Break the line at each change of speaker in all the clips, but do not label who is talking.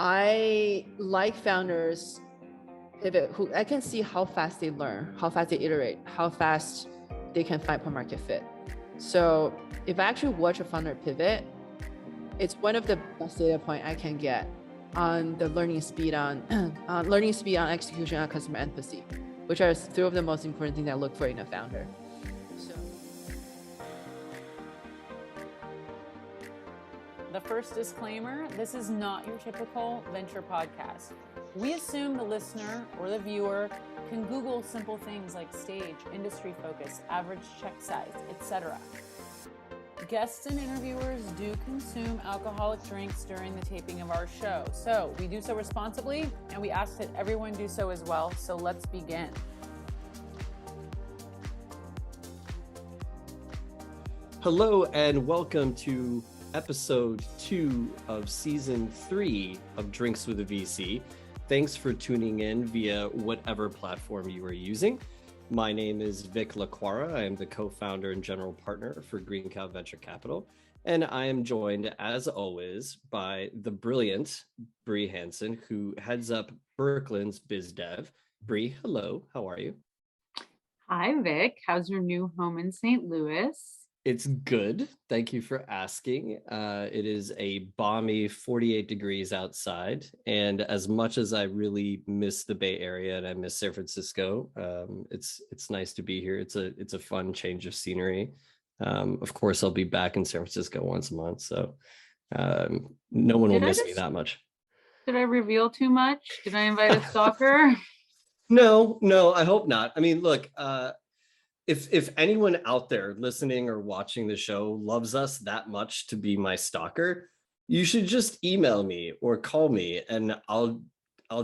I like founders pivot who I can see how fast they learn, how fast they iterate, how fast they can find product market fit. So if I actually watch a founder pivot, it's one of the best data point I can get on the learning speed on execution, on customer empathy, which are two of the most important things I look for in a founder.
The first disclaimer, this is not your typical venture podcast. We assume the listener or the viewer can Google simple things like stage, industry focus, average check size, etc. Guests and interviewers do consume alcoholic drinks during the taping of our show. So we do so responsibly, and we ask that everyone do so as well. So let's begin.
Hello and welcome to episode 2 of season 3 of Drinks with a VC. Thanks for tuning in via whatever platform you are using. My name is Vic Laquara. I am the co-founder and general partner for GreenCow Venture Capital. And I am joined, as always, by the brilliant Bree Hansen, who heads up Burkland's biz dev. Bree, hello. How are you?
Hi, Vic. How's your new home in St. Louis?
It's good. Thank you for asking. It is a balmy 48 degrees outside. And as much as I really miss the Bay Area and I miss San Francisco, it's nice to be here. It's a fun change of scenery. Of course, I'll be back in San Francisco once a month. So no one will miss me that much.
Did I reveal too much? Did I invite a stalker?
No, I hope not. I mean, look, if anyone out there listening or watching the show loves us that much to be my stalker, you should just email me or call me and I'll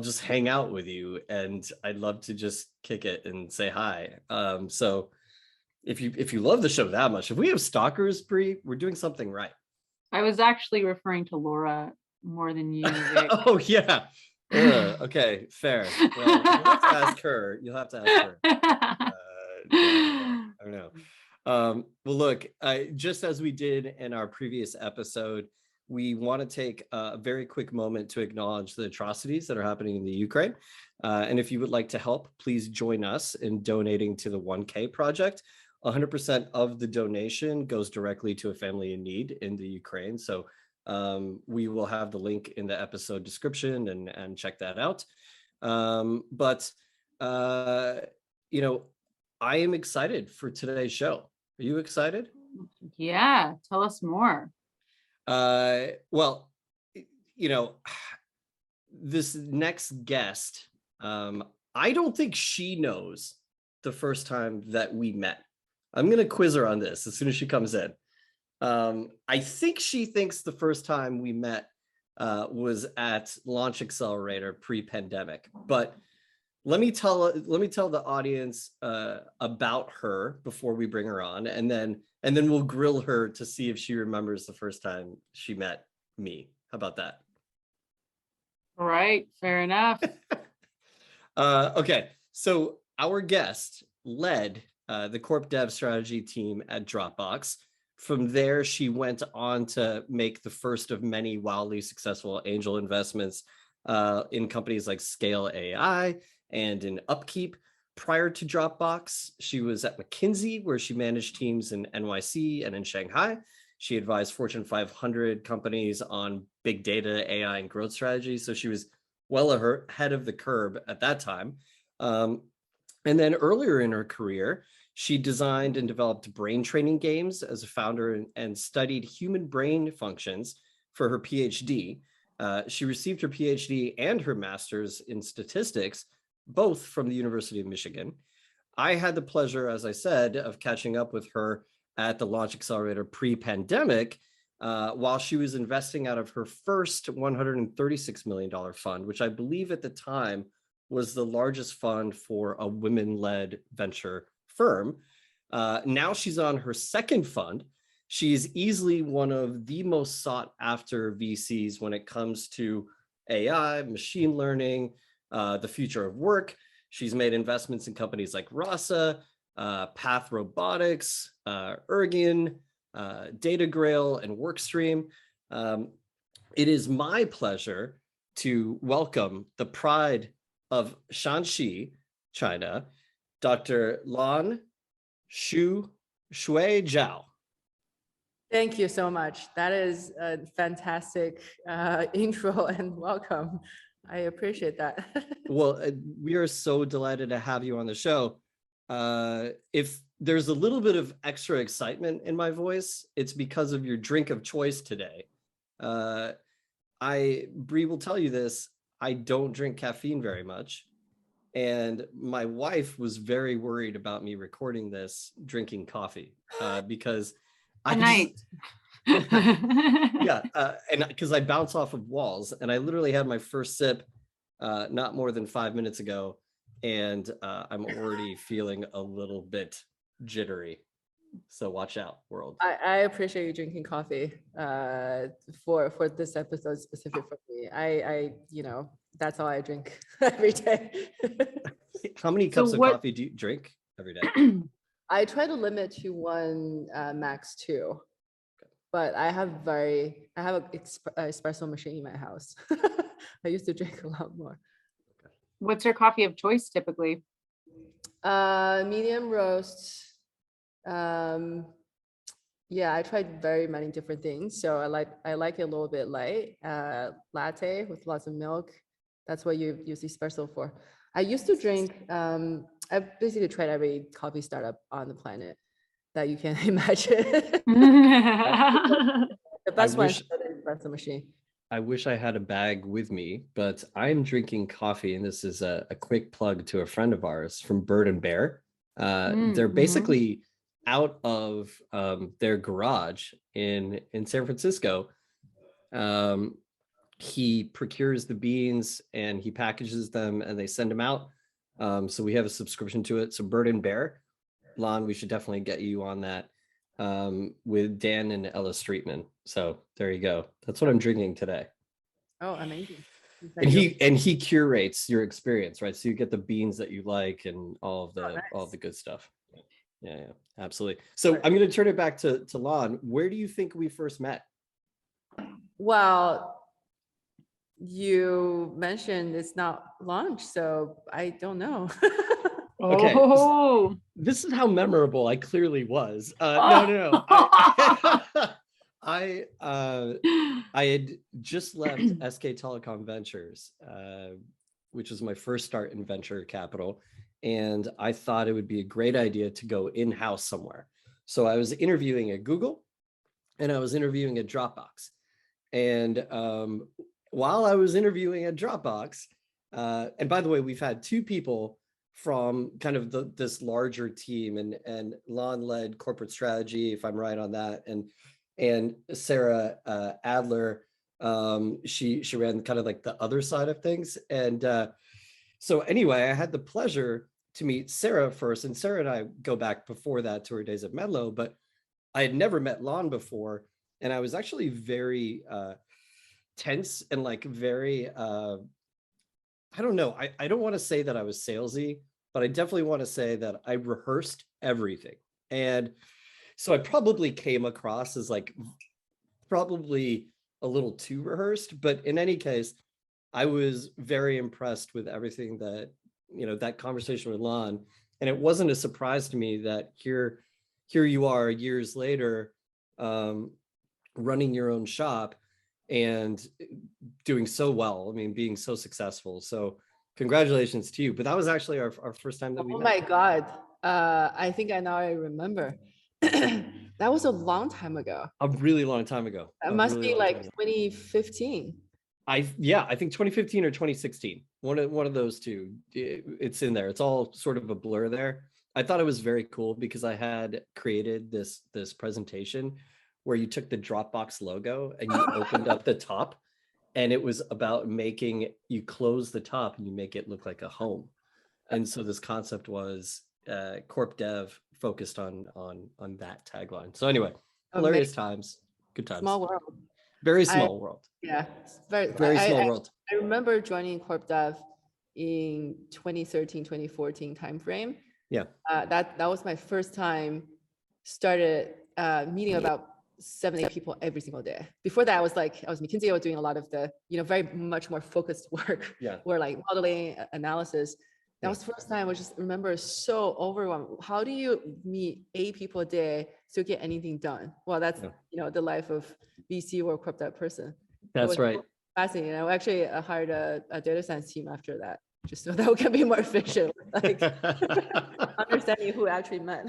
just hang out with you, and I'd love to just kick it and say hi. So if you love the show that much, if we have stalkers, Bree, we're doing something right.
I was actually referring to Laura more than you, Vic.
Oh yeah. Okay, fair. Well, you'll have to ask her. I don't know. Well, look, just as we did in our previous episode, we want to take a very quick moment to acknowledge the atrocities that are happening in the Ukraine. And if you would like to help, please join us in donating to the 1K project. 100% of the donation goes directly to a family in need in the Ukraine. So we will have the link in the episode description and check that out. I am excited for today's show. Are you excited?
Yeah, tell us more.
Well, this next guest, I don't think she knows the first time that we met. I'm going to quiz her on this as soon as she comes in. I think she thinks the first time we met was at Launch Accelerator pre-pandemic, but let me tell the audience about her before we bring her on, and then we'll grill her to see if she remembers the first time she met me. How about that?
All right, fair enough.
Okay, so our guest led the corp dev strategy team at Dropbox. From there, she went on to make the first of many wildly successful angel investments in companies like Scale.ai and in Upkeep. Prior to Dropbox, she was at McKinsey, where she managed teams in NYC and in Shanghai. She advised Fortune 500 companies on big data, AI, and growth strategies. So she was well ahead of the curve at that time. And then earlier in her career, she designed and developed brain training games as a founder and studied human brain functions for her Ph.D. She received her Ph.D. and her master's in statistics, both from the University of Michigan. I had the pleasure, as I said, of catching up with her at the Launch Accelerator pre-pandemic while she was investing out of her first $136 million fund, which I believe at the time was the largest fund for a women-led venture firm. Now she's on her second fund. She's easily one of the most sought after VCs when it comes to AI, machine learning, the future of work. She's made investments in companies like Rasa, Path Robotics, Ergin, Data Grail, and Workstream. It is my pleasure to welcome the pride of Shanxi, China, Dr. Lan Xuezhao.
Thank you so much. That is a fantastic intro and welcome. I appreciate that.
Well, we are so delighted to have you on the show. If there's a little bit of extra excitement in my voice, it's because of your drink of choice today. Bree will tell you this, I don't drink caffeine very much. And my wife was very worried about me recording this drinking coffee because
Tonight.
yeah, and because I bounce off of walls, and I literally had my first sip not more than 5 minutes ago, and I'm already feeling a little bit jittery. So watch out, world.
I appreciate you drinking coffee for this episode specific for me. I that's all I drink every day.
How many cups of coffee do you drink every day?
I try to limit to one, max two, but I have an espresso machine in my house. I used to drink a lot more.
What's your coffee of choice typically?
Medium roast. Yeah, I tried very many different things. So I like it a little bit light. Latte with lots of milk. That's what you use espresso for. I used to drink, I've basically tried every coffee startup on the planet that you can imagine. The best one is the espresso machine.
I wish I had a bag with me, but I'm drinking coffee, and this is a quick plug to a friend of ours from Bird and Bear. They're basically out of their garage in San Francisco. He procures the beans and he packages them and they send them out. So we have a subscription to it. So Bird and Bear, Lan, we should definitely get you on that with Dan and Ella Streetman. So there you go. That's what I'm drinking today.
Oh, amazing.
And he curates your experience, right? So you get the beans that you like and all the good stuff. Yeah, absolutely. So I'm going to turn it back to Lan. Where do you think we first met?
Well, you mentioned it's not launched, so I don't know.
Okay,
Oh,
this is how memorable I clearly was. No. I had just left SK Telecom Ventures, which was my first start in venture capital. And I thought it would be a great idea to go in-house somewhere. So I was interviewing at Google and I was interviewing at Dropbox. And while I was interviewing at Dropbox, and by the way, we've had two people from kind of this larger team, and Lan led corporate strategy, if I'm right on that, and Sarah Adler, she ran kind of like the other side of things. And so anyway, I had the pleasure to meet Sarah first, and Sarah and I go back before that to her days at Menlo, but I had never met Lan before, and I was actually very tense and like very I don't know, I don't want to say that I was salesy, but I definitely want to say that I rehearsed everything. And so I probably came across as like probably a little too rehearsed, but in any case, I was very impressed with everything that, that conversation with Lan. And it wasn't a surprise to me that here you are years later, running your own shop and doing so well. I mean, being so successful. So congratulations to you. But that was actually our first time that we met.
Oh my God. I think I remember. That was a long time ago.
A really long time ago.
It must be like 2015.
I think 2015 or 2016. One of those two. It's in there. It's all sort of a blur there. I thought it was very cool because I had created this presentation where you took the Dropbox logo and you opened up the top, and it was about you close the top and you make it look like a home. And so this concept was corp dev focused on that tagline. So anyway, hilarious times, good times.
Small world.
Very small world.
Yeah, very
small world.
I remember joining corp dev in 2013, 2014 timeframe.
Yeah.
That was my first time started meeting about 7, 8 people every single day. Before that, I was McKinsey. I was doing a lot of the, very much more focused work.
Yeah.
Where like modeling, analysis. That
Yeah.
was the first time I just remember so overwhelmed. How do you meet 8 people a day to get anything done? Well, that's, the life of VC or corp dev person.
That's right.
Fascinating. I actually hired a data science team after that, just so that we can be more efficient, like understanding who actually met.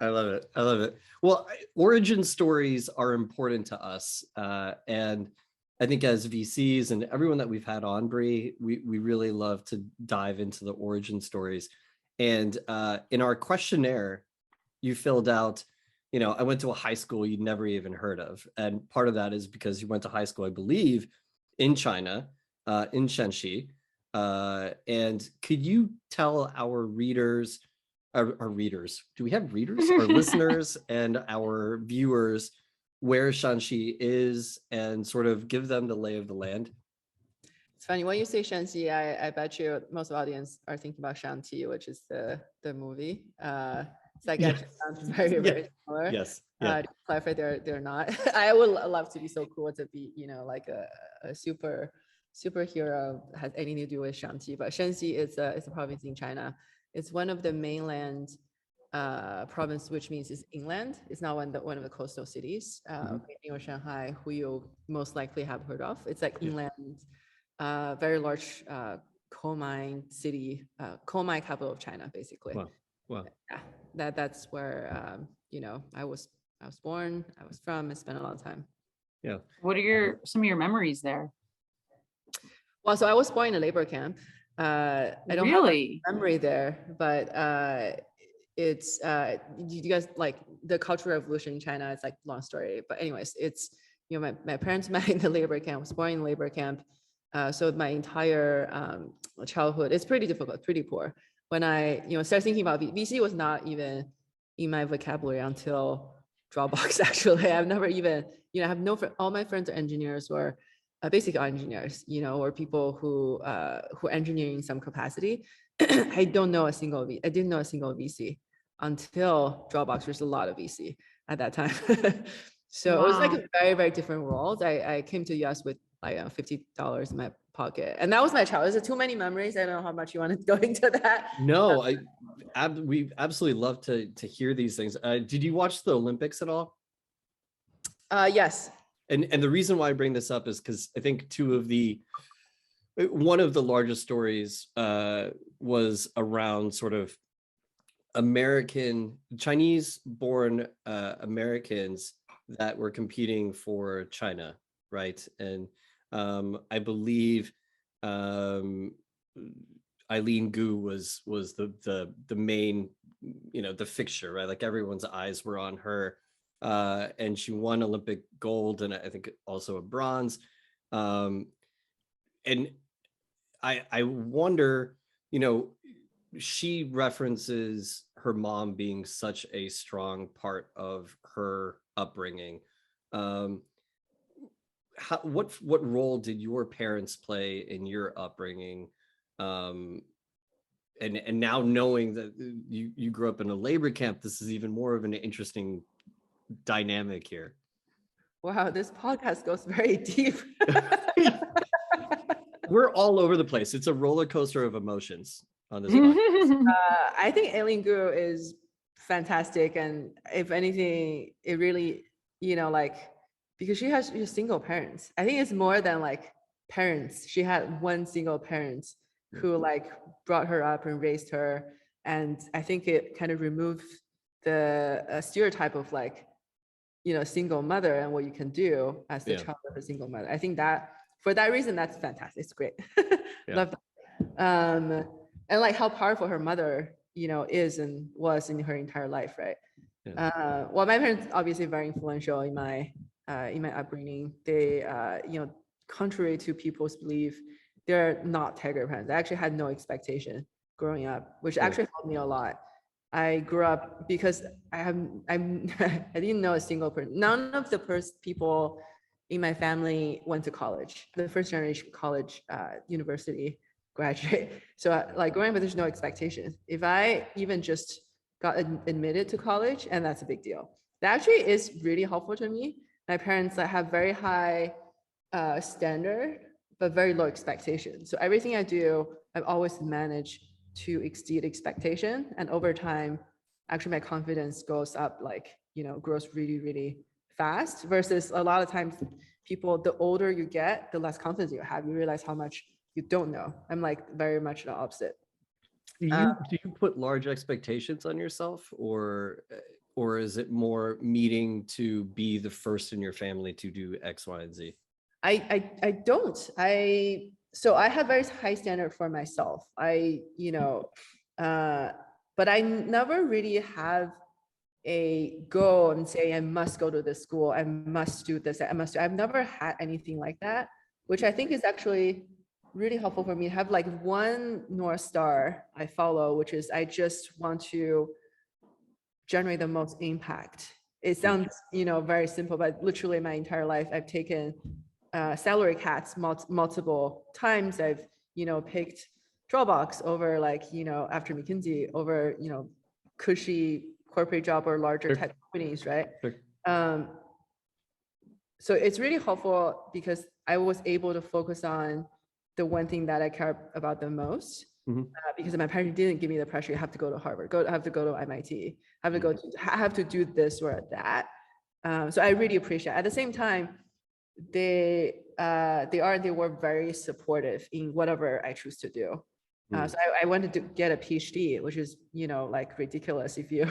I love it. I love it. Well, origin stories are important to us. And I think as VCs and everyone that we've had on, Bree, we really love to dive into the origin stories. And in our questionnaire, you filled out, I went to a high school you'd never even heard of. And part of that is because you went to high school, I believe, in China, in Shanxi. And could you tell our readers, our readers, do we have readers? Our listeners and our viewers where Shanxi is and sort of give them the lay of the land?
It's funny, when you say Shanxi, I bet you most of the audience are thinking about Shang-Chi, which is the movie. It's like actually sounds very, very similar.
Yes.
To clarify, they're not. I would love to be so cool to be, like a superhero has anything to do with Shang-Chi, but Shanxi is a province in China. It's one of the mainland province, which means it's inland. It's not one of the coastal cities. Beijing or Shanghai, who you most likely have heard of. It's like inland, very large coal mine city, coal mine capital of China, basically.
Wow.
Yeah, that's where I was born. I was from. I spent a lot of time.
Yeah.
What are some of your memories there?
Well, so I was born in a labor camp. I don't have a memory there, but it's you guys like the Cultural Revolution in China. It's like long story, but anyways, it's my parents met in the labor camp. I was born in the labor camp, so my entire childhood it's pretty difficult, pretty poor. When I started thinking about VC was not even in my vocabulary until Dropbox. Actually, I've never even I have all my friends are engineers or basic engineers, or people who engineer in some capacity. I didn't know a single VC until Dropbox. There's a lot of VC at that time. So It was like a very, very different world. I came to the US with like $50 in my pocket. And that was my childhood. Is it too many memories? I don't know how much you want to go into that.
No, we absolutely love to hear these things. Did you watch the Olympics at all?
Yes.
And the reason why I bring this up is because I think one of the largest stories was around sort of Chinese-born Americans that were competing for China, right? And I believe Eileen Gu was the main, the fixture, right? Like everyone's eyes were on her. And she won Olympic gold and I think also a bronze. And I wonder, she references her mom being such a strong part of her upbringing. What role did your parents play in your upbringing? And now knowing that you grew up in a labor camp, this is even more of an interesting dynamic here.
Wow, this podcast goes very deep.
We're all over the place. It's a roller coaster of emotions on this podcast.
I think Eileen Gu is fantastic, and if anything, it really, because she has single parents. I think it's more than like parents. She had one single parent who brought her up and raised her, and I think it kind of removed the stereotype of single mother and what you can do as the child of a single mother. I think that for that reason, that's fantastic. It's great. Love that. And how powerful her mother, is and was in her entire life, right? Well, my parents obviously very influential in my upbringing. They, contrary to people's belief, they're not tiger parents. I actually had no expectation growing up, which actually helped me a lot. I grew up because I didn't know a single person. None of the people in my family went to college. The first generation college, university graduate. So growing up, there's no expectation. If I even just got admitted to college, and that's a big deal. that actually is really helpful to me. My parents have very high standard, but very low expectation. So everything I do, I've always managed to exceed expectation. And over time, actually my confidence goes up, like, grows really, really fast, versus a lot of times people, the older you get, the less confidence you have. You realize how much you don't know. I'm like very much the opposite.
Do you put large expectations on yourself, or is it more meeting to be the first in your family to do X, Y, and Z?
I don't. So I have very high standard for myself. But I never really have a goal and say I must go to this school, I must do this, I've never had anything like that, which I think is actually really helpful for me to have like one North Star I follow, which is I just want to generate the most impact. It sounds, very simple, but literally my entire life, I've taken salary cuts multiple times. I've, picked Dropbox over after McKinsey over, cushy corporate job or larger tech companies, right? Sure. So it's really helpful because I was able to focus on the one thing that I care about the most. Because my parents didn't give me the pressure. You have to go to Harvard, have to go to MIT, have to do this or that. So I really appreciate it. At the same time, they were very supportive in whatever I choose to do. So I wanted to get a Ph.D., which is, ridiculous if you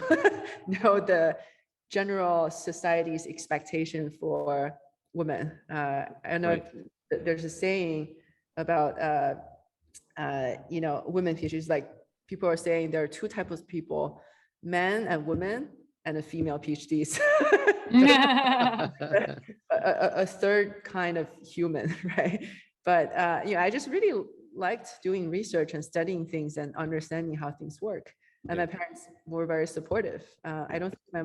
know the general society's expectation for women. I know there's a saying about, women PhDs, like people are saying there are two types of people, men and women, and a female PhDs. a third kind of human, right? But I just really liked doing research and studying things and understanding how things work. And my parents were very supportive. I don't think my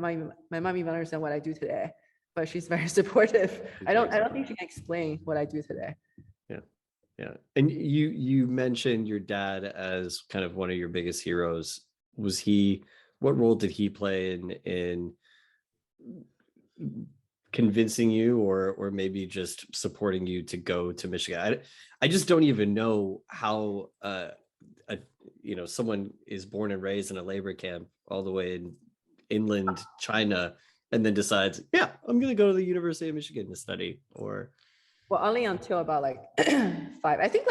mom even understands what I do today, but she's very supportive. I don't think she can explain what I do today.
Yeah. And you mentioned your dad as kind of one of your biggest heroes. What role did he play in convincing you or maybe just supporting you to go to Michigan? I just don't even know how someone is born and raised in a labor camp all the way in inland China and then decides, I'm going to go to the University of Michigan to study. Or
well, only until about 5. I think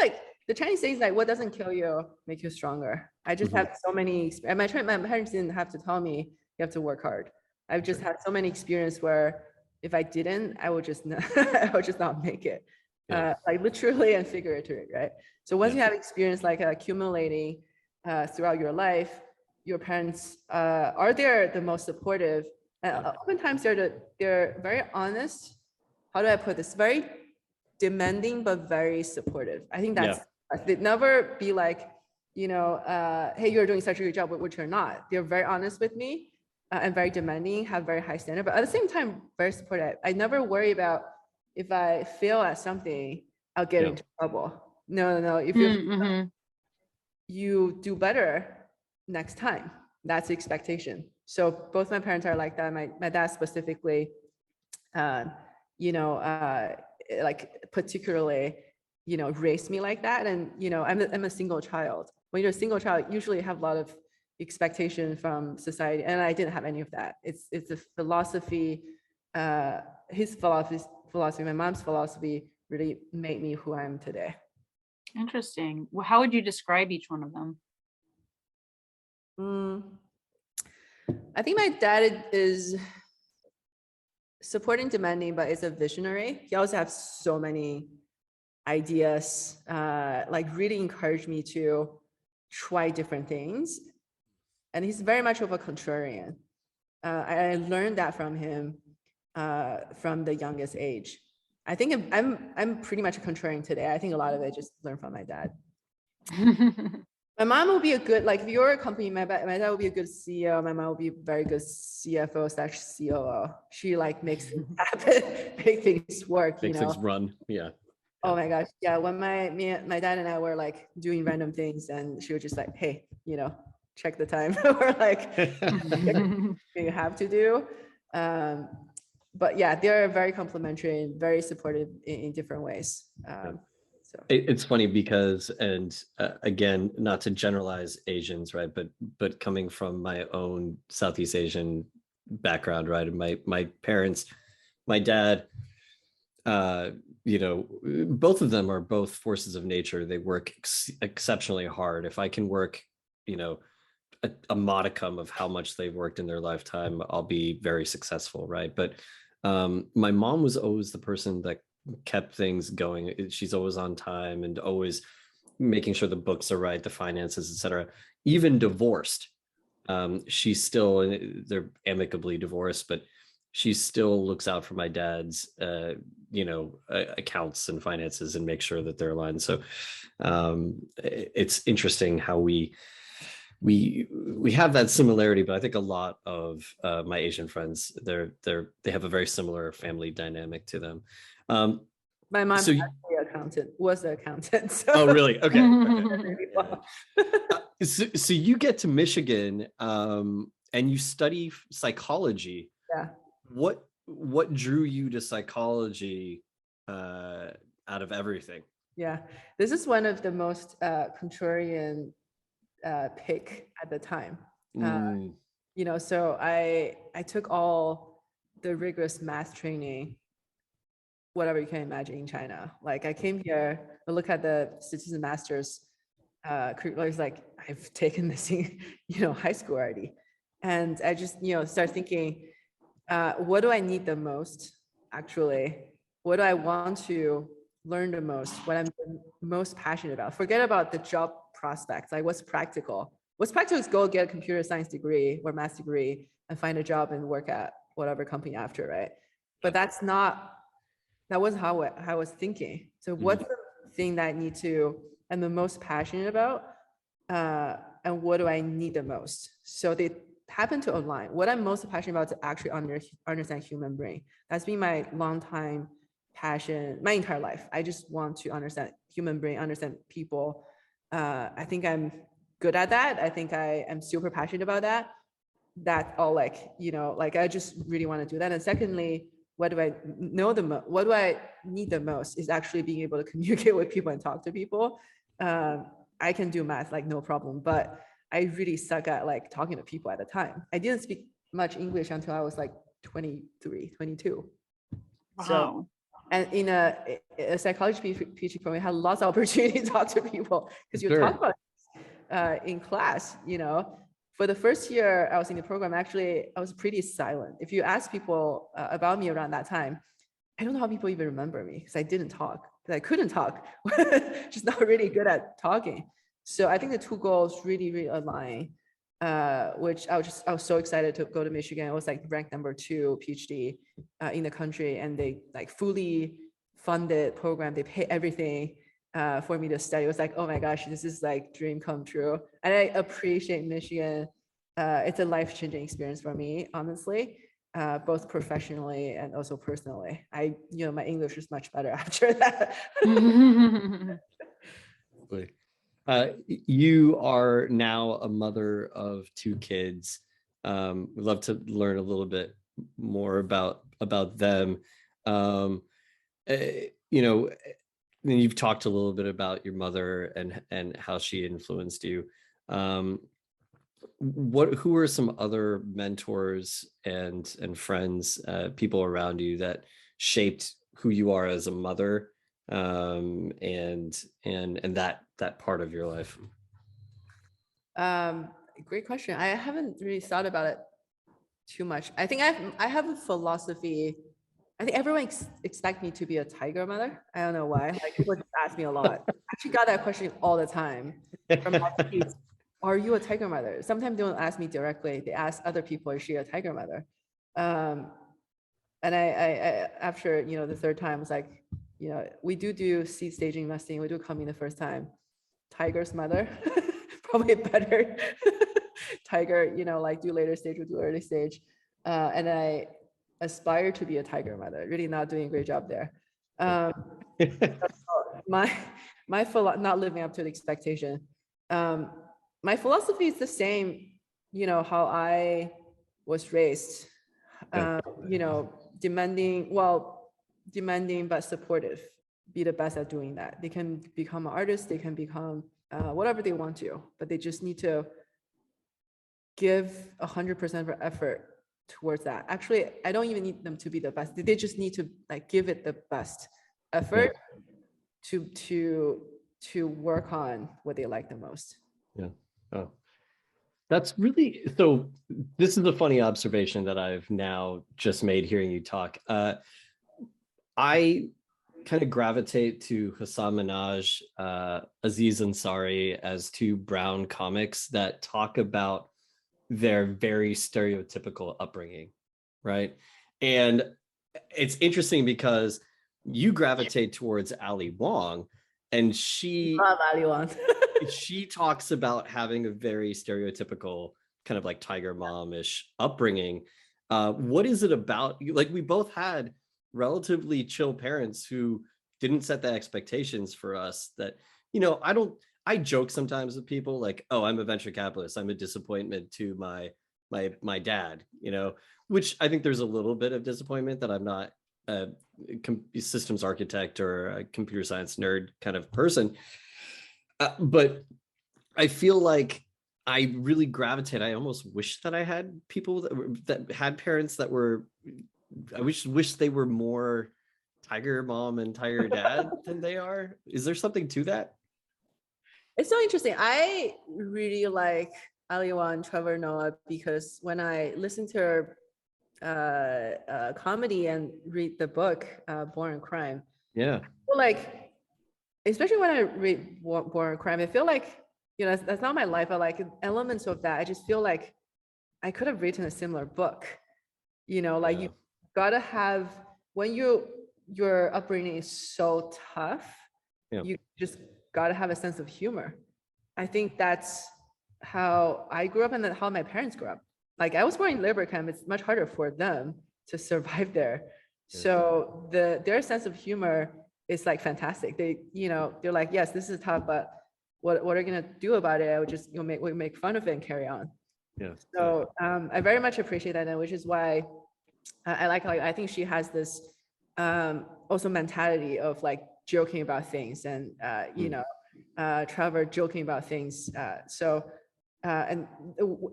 the Chinese says what doesn't kill you make you stronger. I just have so many, my parents didn't have to tell me you have to work hard. I've just had so many experience where if I didn't, I would just not make it. Literally and figuratively, right? So once you have experience accumulating throughout your life, your parents are there the most supportive. Oftentimes they're very honest. How do I put this? Very demanding, but very supportive. I think they'd never be like, hey, you're doing such a good job, which you're not. They're very honest with me and very demanding, have very high standard, but at the same time, very supportive. I never worry about if I fail at something, I'll get into trouble. No. If you do better next time, that's the expectation. So both my parents are like that. My dad specifically, particularly, raised me like that. And, I'm a single child. When you're a single child, usually you have a lot of expectation from society. And I didn't have any of that. It's a philosophy, his philosophy, my mom's philosophy really made me who I am today.
Interesting. Well, how would you describe each one of them?
I think my dad is supporting, demanding, but is a visionary. He also has so many ideas, really encouraged me to try different things. And he's very much of a contrarian. I learned that from him from the youngest age. I think I'm pretty much a contrarian today. I think a lot of it just learned from my dad. My mom will be a good, if you're a company, my dad will be a good CEO. My mom will be a very good CFO/COO. She makes things happen, make things work,
Makes things run. Yeah.
Oh my gosh. Yeah. When my dad and I were doing random things and she was just hey, check the time or you have to do. But yeah, they're very complementary and very supportive in different ways. So
it's funny because, and again, not to generalize Asians, right? But coming from my own Southeast Asian background, right? And my parents, my dad, both of them are both forces of nature. They work exceptionally hard. If I can work, a modicum of how much they've worked in their lifetime, I'll be very successful, right? But my mom was always the person that kept things going. She's always on time and always making sure the books are right, the finances, etc. Even divorced, she's still, they're amicably divorced, but she still looks out for my dad's accounts and finances and make sure that they're aligned. So it's interesting how we have that similarity, but I think a lot of my Asian friends, they have a very similar family dynamic to them.
My mom was an accountant. So.
Oh, really? Okay. So you get to Michigan and you study psychology.
Yeah.
What drew you to psychology out of everything?
Yeah, this is one of the most contrarian pick at the time. So I took all the rigorous math training, whatever you can imagine, in China. Like I came here, I look at the statistics masters curriculum, it's like I've taken this in high school already, and I just start thinking, what do I need the most actually? What do I want to learn the most? What I'm most passionate about? Forget about the job prospects. Like what's practical? What's practical is go get a computer science degree or math degree and find a job and work at whatever company after, right? But that wasn't how I was thinking. So what's the thing that I need to, I'm the most passionate about, and what do I need the most? So they happen to align. What I'm most passionate about is actually understand human brain. That's been my long time passion, my entire life. I just want to understand human brain, understand people. I think I'm good at that. I think I am super passionate about that. That all I just really want to do that. And secondly, what do I know the most? What do I need the most is actually being able to communicate with people and talk to people. I can do math, like no problem, but I really suck at like talking to people at the time. I didn't speak much English until I was like 23, 22.
Wow.
So, and in a psychology PhD program, we had lots of opportunity to talk to people because you talk about in class, For the first year I was in the program, actually, I was pretty silent. If you ask people about me around that time, I don't know how people even remember me because I didn't talk, because I couldn't talk, just not really good at talking. So I think the two goals really, really align, which I was so excited to go to Michigan. I was like ranked number 2 PhD in the country, and they like fully funded program. They pay everything for me to study. It was like, oh my gosh, this is like dream come true. And I appreciate Michigan. It's a life-changing experience for me, honestly, both professionally and also personally. My English is much better after that.
You are now a mother of 2 kids. We'd love to learn a little bit more about them. You've talked a little bit about your mother and how she influenced you. Who are some other mentors and friends, people around you that shaped who you are as a mother, and that part of your life?
Great question. I haven't really thought about it too much. I think I have a philosophy. I think everyone expects me to be a tiger mother. I don't know why. Like people just ask me a lot. I actually got that question all the time from my kids. Are you a tiger mother? Sometimes they don't ask me directly. They ask other people, is she a tiger mother? And I after the third time, I was like, we do seed stage investing. We do come in the first time. Tiger's mother, probably better. Tiger, like do later stage, we do early stage. And I aspire to be a tiger mother. Really not doing a great job there. My not living up to the expectation. My philosophy is the same, how I was raised. demanding but supportive. Be the best at doing that. They can become an artist, they can become whatever they want to, but they just need to give 100% of effort towards that. Actually, I don't even need them to be the best. They just need to give it the best effort to work on what they like the most.
Yeah. Oh, that's really, so this is a funny observation that I've now just made hearing you talk. I kind of gravitate to Hasan Minhaj, Aziz Ansari as two brown comics that talk about their very stereotypical upbringing, right? And it's interesting because you gravitate towards Ali Wong, and she she talks about having a very stereotypical kind of like tiger mom-ish upbringing. What is it about, like, we both had relatively chill parents who didn't set the expectations for us that, I joke sometimes with people like, oh, I'm a venture capitalist, I'm a disappointment to my dad, which I think there's a little bit of disappointment that I'm not a systems architect or a computer science nerd kind of person. But I feel like I really gravitate. I almost wish that I had people that had parents that were, I wish they were more tiger mom and tiger dad than they are. Is there something to that?
It's so interesting. I really like Ali Wong, Trevor Noah, because when I listen to her comedy and read the book Born in Crime, like, especially when I read Born in Crime, I feel like, that's not my life, but like elements of that, I just feel like I could have written a similar book. You gotta have, when your upbringing is so tough, you just gotta have a sense of humor. I think that's how I grew up and how my parents grew up. Like, I was born in labor camp. It's much harder for them to survive there. So their sense of humor is like fantastic. They're like, yes, this is tough, but what are you gonna do about it? I would just make fun of it and carry on. So I very much appreciate that, and which is why I think she has this also mentality of like joking about things, and Trevor joking about things. And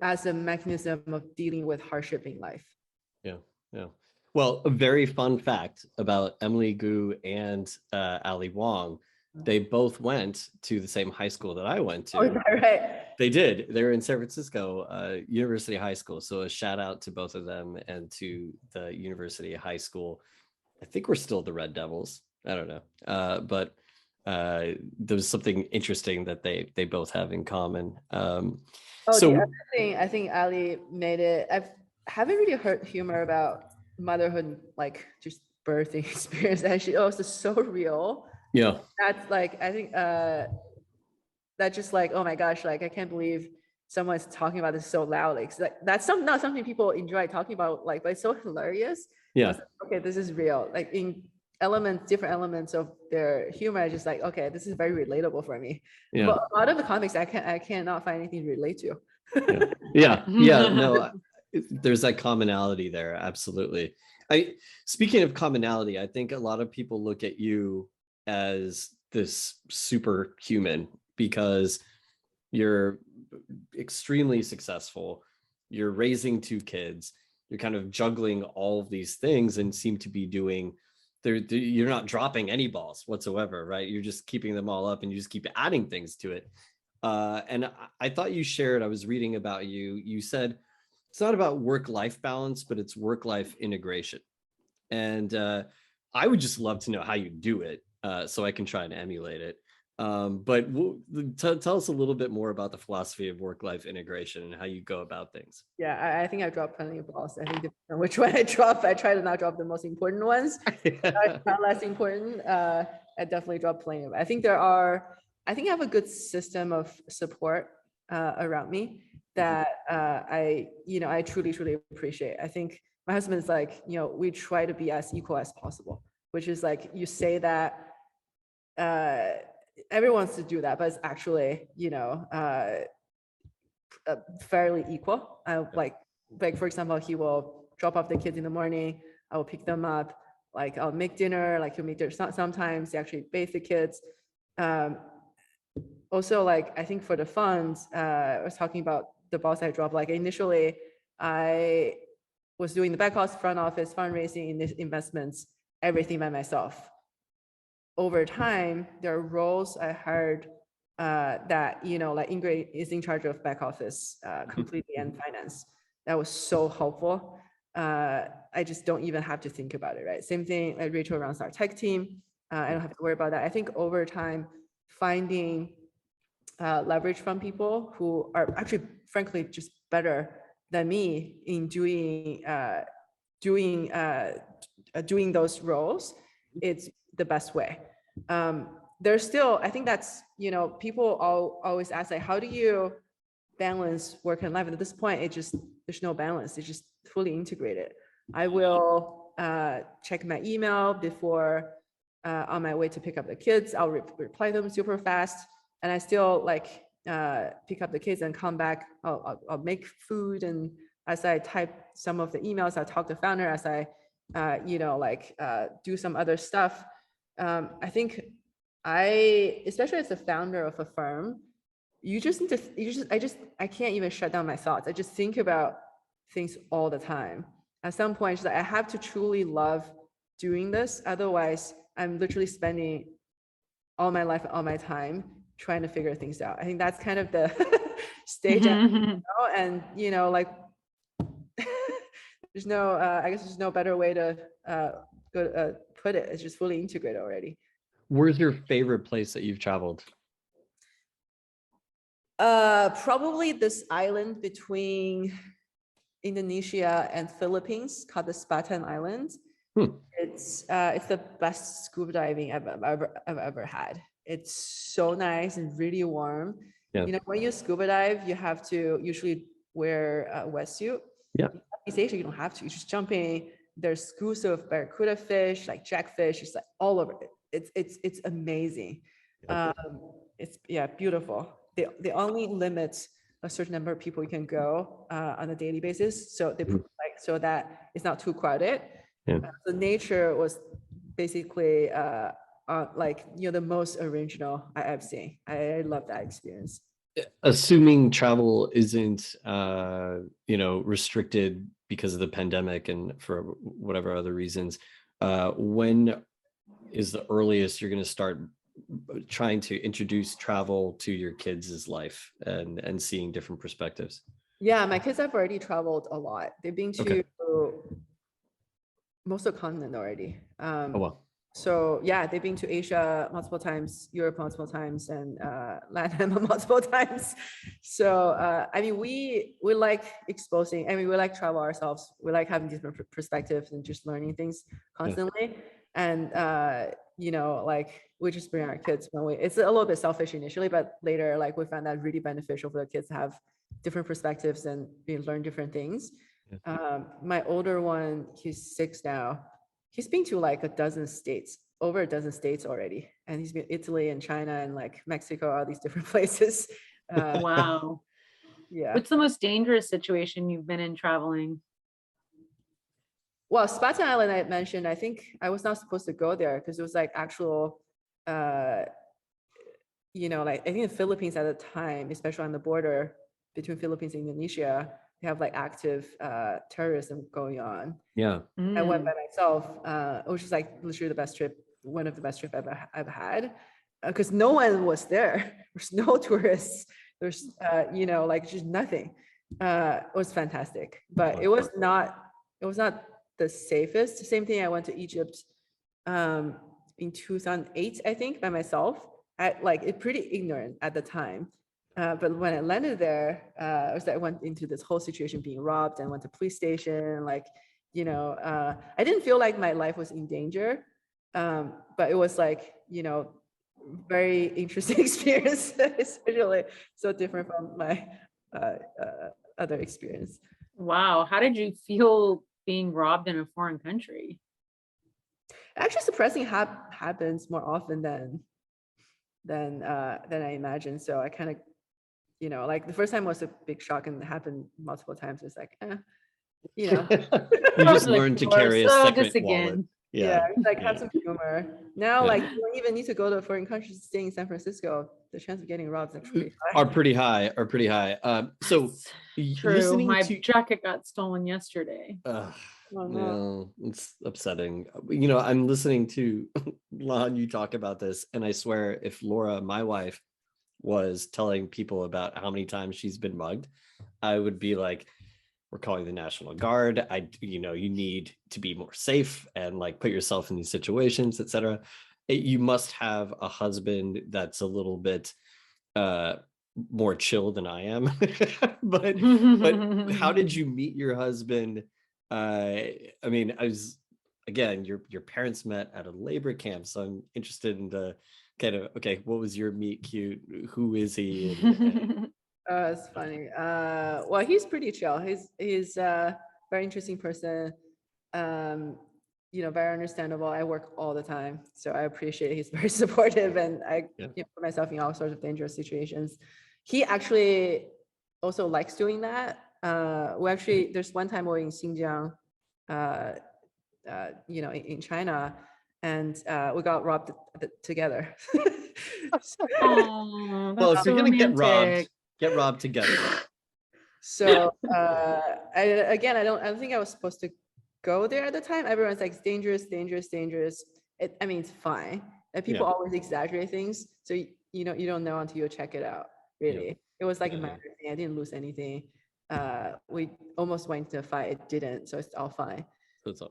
as a mechanism of dealing with hardship in life.
Yeah. Well, a very fun fact about Emily Gu and Ali Wong, they both went to the same high school that I went to.
Oh, is that right?
They did. They were in San Francisco University High School. So a shout out to both of them and to the University High School. I think we're still the Red Devils. I don't know. But there's something interesting that they both have in common.
The other thing, I think Ali made it. I haven't really heard humor about motherhood, like just birthing experience. Actually, also so real.
Yeah.
That's like, I think that's just like, oh my gosh, like I can't believe someone's talking about this so loudly. Like, that's not something people enjoy talking about, like, but it's so hilarious.
Yeah.
Like, okay, this is real. Like, in different elements of their humor, just like, okay, this is very relatable for me.
Yeah.
But a lot of the comics I cannot find anything to relate to.
No, there's that commonality there. Absolutely. Speaking of commonality, I think a lot of people look at you as this superhuman because you're extremely successful. You're raising 2 kids. You're kind of juggling all of these things and seem to be doing, you're not dropping any balls whatsoever, right? You're just keeping them all up and you just keep adding things to it. And I thought you shared, I was reading about you, you said it's not about work-life balance, but it's work-life integration. And I would just love to know how you do it so I can try and emulate it. But tell us a little bit more about the philosophy of work-life integration and how you go about things.
Yeah, I think I dropped plenty of balls. I think depending on which one I drop, I try to not drop the most important ones. Not less important. I definitely drop plenty of. I think I have a good system of support around me that I truly appreciate. I think my husband is like, we try to be as equal as possible, which is like, you say that everyone wants to do that, but it's actually, fairly equal. Like for example, he will drop off the kids in the morning. I will pick them up. Like I'll make dinner. Like he'll make dinner. Sometimes they actually bathe the kids. Also, like I think for the funds, I was talking about the balls I dropped. Like initially, I was doing the back office, front office, fundraising, investments, everything by myself. Over time, there are roles I hired that, like Ingrid is in charge of back office completely and finance. That was so helpful. I just don't even have to think about it, right? Same thing, like Rachel runs our tech team. I don't have to worry about that. I think over time, finding leverage from people who are actually, frankly, just better than me in doing those roles, it's the best way. There's still, I think that's, people always ask, like, how do you balance work and life? And at this point, there's no balance. It's just fully integrated. I will check my email before on my way to pick up the kids. I'll reply them super fast. And I still like pick up the kids and come back. I'll make food. And as I type some of the emails, I talk to the founder as I, do some other stuff. I think especially as a founder of a firm, I can't even shut down my thoughts. I just think about things all the time. At some point, I have to truly love doing this. Otherwise, I'm literally spending all my life, all my time trying to figure things out. I think that's kind of the stage I'm in now. And, there's no, I guess there's no better way to put it. It's just fully integrated already.
Where's your favorite place that you've traveled?
Probably this island between Indonesia and Philippines called the Spatan Island. It's the best scuba diving I've ever had. It's so nice and really warm.
Yeah.
When you scuba dive, you have to usually wear a wetsuit.
Yeah.
In Asia, you don't have to. You just jump in. There's schools of barracuda fish, like jackfish. It's like all over it. It's amazing. It's beautiful. They only limit a certain number of people you can go on a daily basis. So they so that it's not too crowded.
Yeah.
The nature was basically the most original I've seen. I love that experience.
Assuming travel isn't restricted because of the pandemic and for whatever other reasons, when is the earliest you're going to start trying to introduce travel to your kids' life and seeing different perspectives?
Yeah, my kids have already traveled a lot. They've been to most of the continent already.
Oh, wow.
So yeah, they've been to Asia multiple times, Europe multiple times, and Latin multiple times. So I mean, we like exposing. I mean, we like travel ourselves. We like having different perspectives and just learning things constantly. And we just bring our kids when it's a little bit selfish initially, but later, like we found that really beneficial for the kids to have different perspectives and learn different things. My older one, he's 6 now. He's been to like over a dozen states already. And he's been Italy and China and like Mexico, all these different places.
Wow.
Yeah.
What's the most dangerous situation you've been in traveling?
Well, Spatan Island I mentioned, I think I was not supposed to go there because it was like actual, I think the Philippines at the time, especially on the border between Philippines and Indonesia, they have like active terrorism going on.
Yeah.
I went by myself, which is like literally the best trip, one of the best trips I've had, because no one was there. There's no tourists. There's, just nothing. It was fantastic, but it was not the safest. Same thing. I went to Egypt in 2008, I think, by myself. Pretty ignorant at the time. But when I landed there, I went into this whole situation being robbed and went to police station. I didn't feel like my life was in danger, but it was very interesting experience, especially so different from my other experience.
Wow. How did you feel being robbed in a foreign country?
Actually, surprisingly happens more often than I imagined. So I kind of, the first time was a big shock and it happened multiple times. It's like, you know.
You just
Like,
learned to
"Laura,
carry a
so
second
this
wallet.
again."
Yeah, it's like
yeah.
have some humor. Now,
Yeah.
like you don't even need to go to a foreign country. Staying in San Francisco, the chance of getting robbed is actually pretty high.
Are pretty high. So
True.
listening
My
to
jacket got stolen yesterday.
Oh, no.
no, it's upsetting. You know, I'm listening to Lan, you talk about this, and I swear if Laura, my wife, was telling people about how many times she's been mugged, I would be like, we're calling the National Guard. You need to be more safe and like put yourself in these situations, etc. You must have a husband that's a little bit more chill than I am. but how did you meet your husband? I mean, again, your parents met at a labor camp, so I'm interested in the kind of, okay, what was your meet cute? Who is he?
It's funny. Well, he's pretty chill. He's a very interesting person. Very understandable. I work all the time, so I appreciate he's very supportive, and I put myself in all sorts of dangerous situations. He actually also likes doing that. There's one time we were in Xinjiang, in China, and we got robbed together.
Oh,
Well, if
that's
you're
so
gonna
romantic.
get robbed together.
So I don't think I was supposed to go there at the time. Everyone's like, it's dangerous. It's fine. And people always exaggerate things, so you don't know until you check it out. Really, it was like a minor thing. I didn't lose anything. We almost went into a fight. It didn't, so it's all fine.
So it's all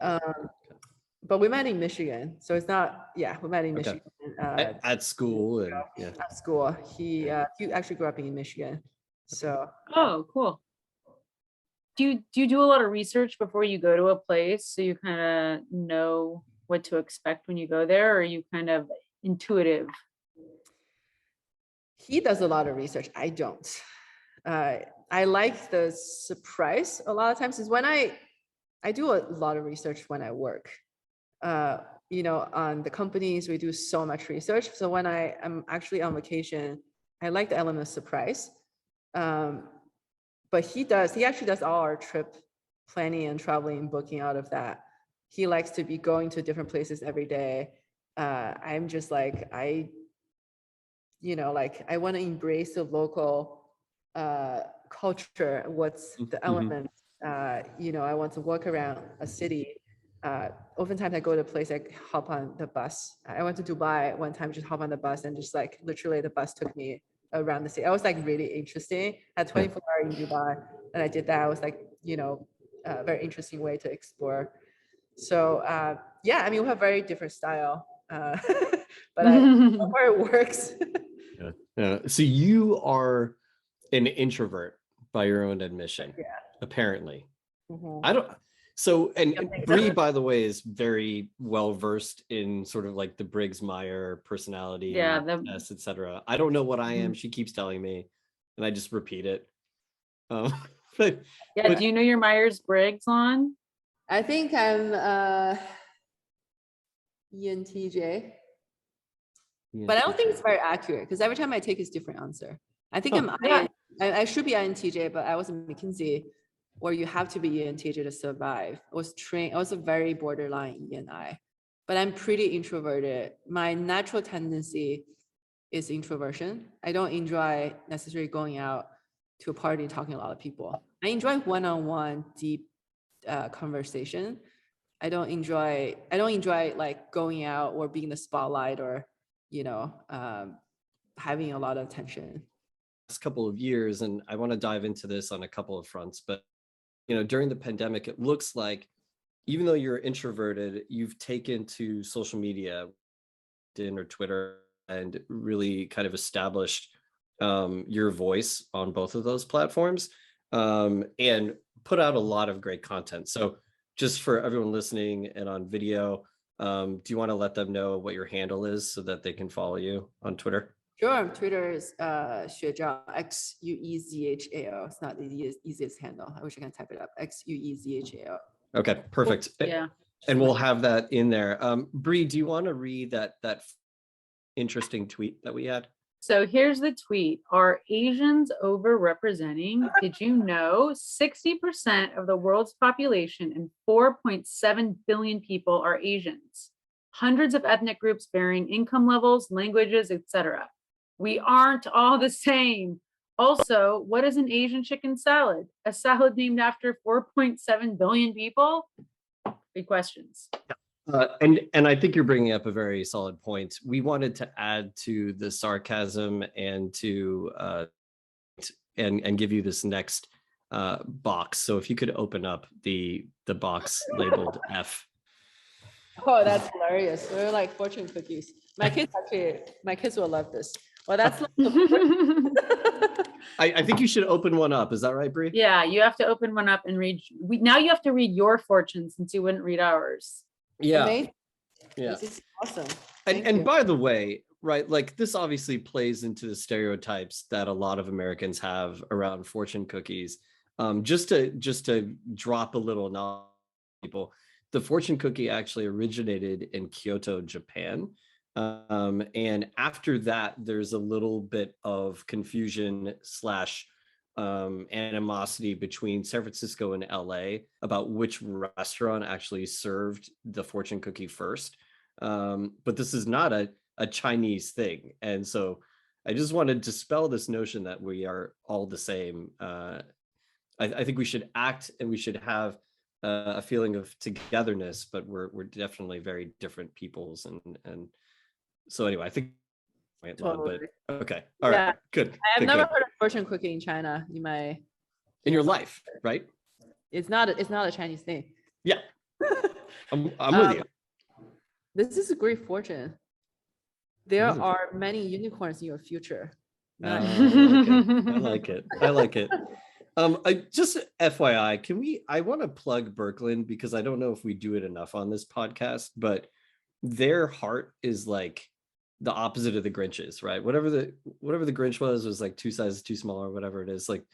but we met in Michigan, so it's not. Yeah, we met in Michigan
at school, and
at school. He actually grew up in Michigan. So.
Oh, cool. Do you do a lot of research before you go to a place, so you kind of know what to expect when you go there, or are you kind of intuitive?
He does a lot of research. I don't. I like the surprise a lot of times. Is when I do a lot of research when I work. On the companies, we do so much research. So when I am actually on vacation, I like the element of surprise. But he actually does all our trip planning and traveling and booking out of that. He likes to be going to different places every day. I'm just like, I want to embrace the local culture. What's the element? I want to walk around a city. Oftentimes I go to a place, I hop on the bus. I went to Dubai one time, just hop on the bus and just like literally the bus took me around the city. I was like really interesting. I had 24 hours in Dubai and I did that. I was like, a very interesting way to explore. So we have very different style, but where it works.
So you are an introvert by your own admission, apparently. I don't. So, and Bree, by the way, is very well versed in sort of like the Briggs-Meyer personality test, etc. I don't know what I am. She keeps telling me, and I just repeat it.
Do you know your Myers-Briggs on?
I think I'm ENTJ. But I don't think it's very accurate because every time I take, it's a different answer. I think I should be INTJ, but I was in McKinsey where you have to be ENTJ to survive. I was a very borderline ENI, but I'm pretty introverted. My natural tendency is introversion. I don't enjoy necessarily going out to a party and talking to a lot of people. I enjoy one-on-one deep conversation. I don't enjoy like going out or being the spotlight or having a lot of attention.
Last couple of years, and I want to dive into this on a couple of fronts, but during the pandemic, it looks like even though you're introverted, you've taken to social media, LinkedIn or Twitter, and really kind of established your voice on both of those platforms, and put out a lot of great content. So just for everyone listening and on video, do you want to let them know what your handle is so that they can follow you on Twitter?
Sure. Twitter is Xuezhao, Xuezhao. It's not the easiest handle. I wish I can type it up. Xuezhao.
Okay, perfect.
Yeah.
And we'll have that in there. Bree, do you want to read that interesting tweet that we had?
So here's the tweet. Are Asians overrepresenting? Did you know 60% of the world's population and 4.7 billion people are Asians? Hundreds of ethnic groups varying income levels, languages, etc. We aren't all the same. Also, what is an Asian chicken salad? A salad named after 4.7 billion people? Big questions.
And I think you're bringing up a very solid point. We wanted to add to the sarcasm and to and give you this next box. So if you could open up the box labeled F.
Oh, that's hilarious. They're like fortune cookies. My kids will love this. Well, that's like
I think you should open one up. Is that right, Bree?
Yeah, you have to open one up and read. Now you have to read your fortune since you wouldn't read ours.
Yeah.
amazing.
Yeah.
This is awesome.
And by the way, right, like this obviously plays into the stereotypes that a lot of Americans have around fortune cookies. Just to drop a little knowledge, people, the fortune cookie actually originated in Kyoto, Japan. And after that, there's a little bit of confusion / animosity between San Francisco and LA about which restaurant actually served the fortune cookie first. But this is not a Chinese thing. And so I just wanted to dispel this notion that we are all the same. I think we should act and we should have a feeling of togetherness, but we're definitely very different peoples. And so anyway, I think
Totally.
but okay. All right. Good.
I have
good,
never
good.
heard of fortune cookie in China.
In your life, right?
It's not a Chinese thing.
Yeah. I'm with you.
This is a great fortune. There are many unicorns in your future.
I like it. Just FYI, I want to plug Burkland because I don't know if we do it enough on this podcast, but their heart is like the opposite of the Grinch's, right? Whatever the Grinch was like 2 sizes too small or whatever it is. Like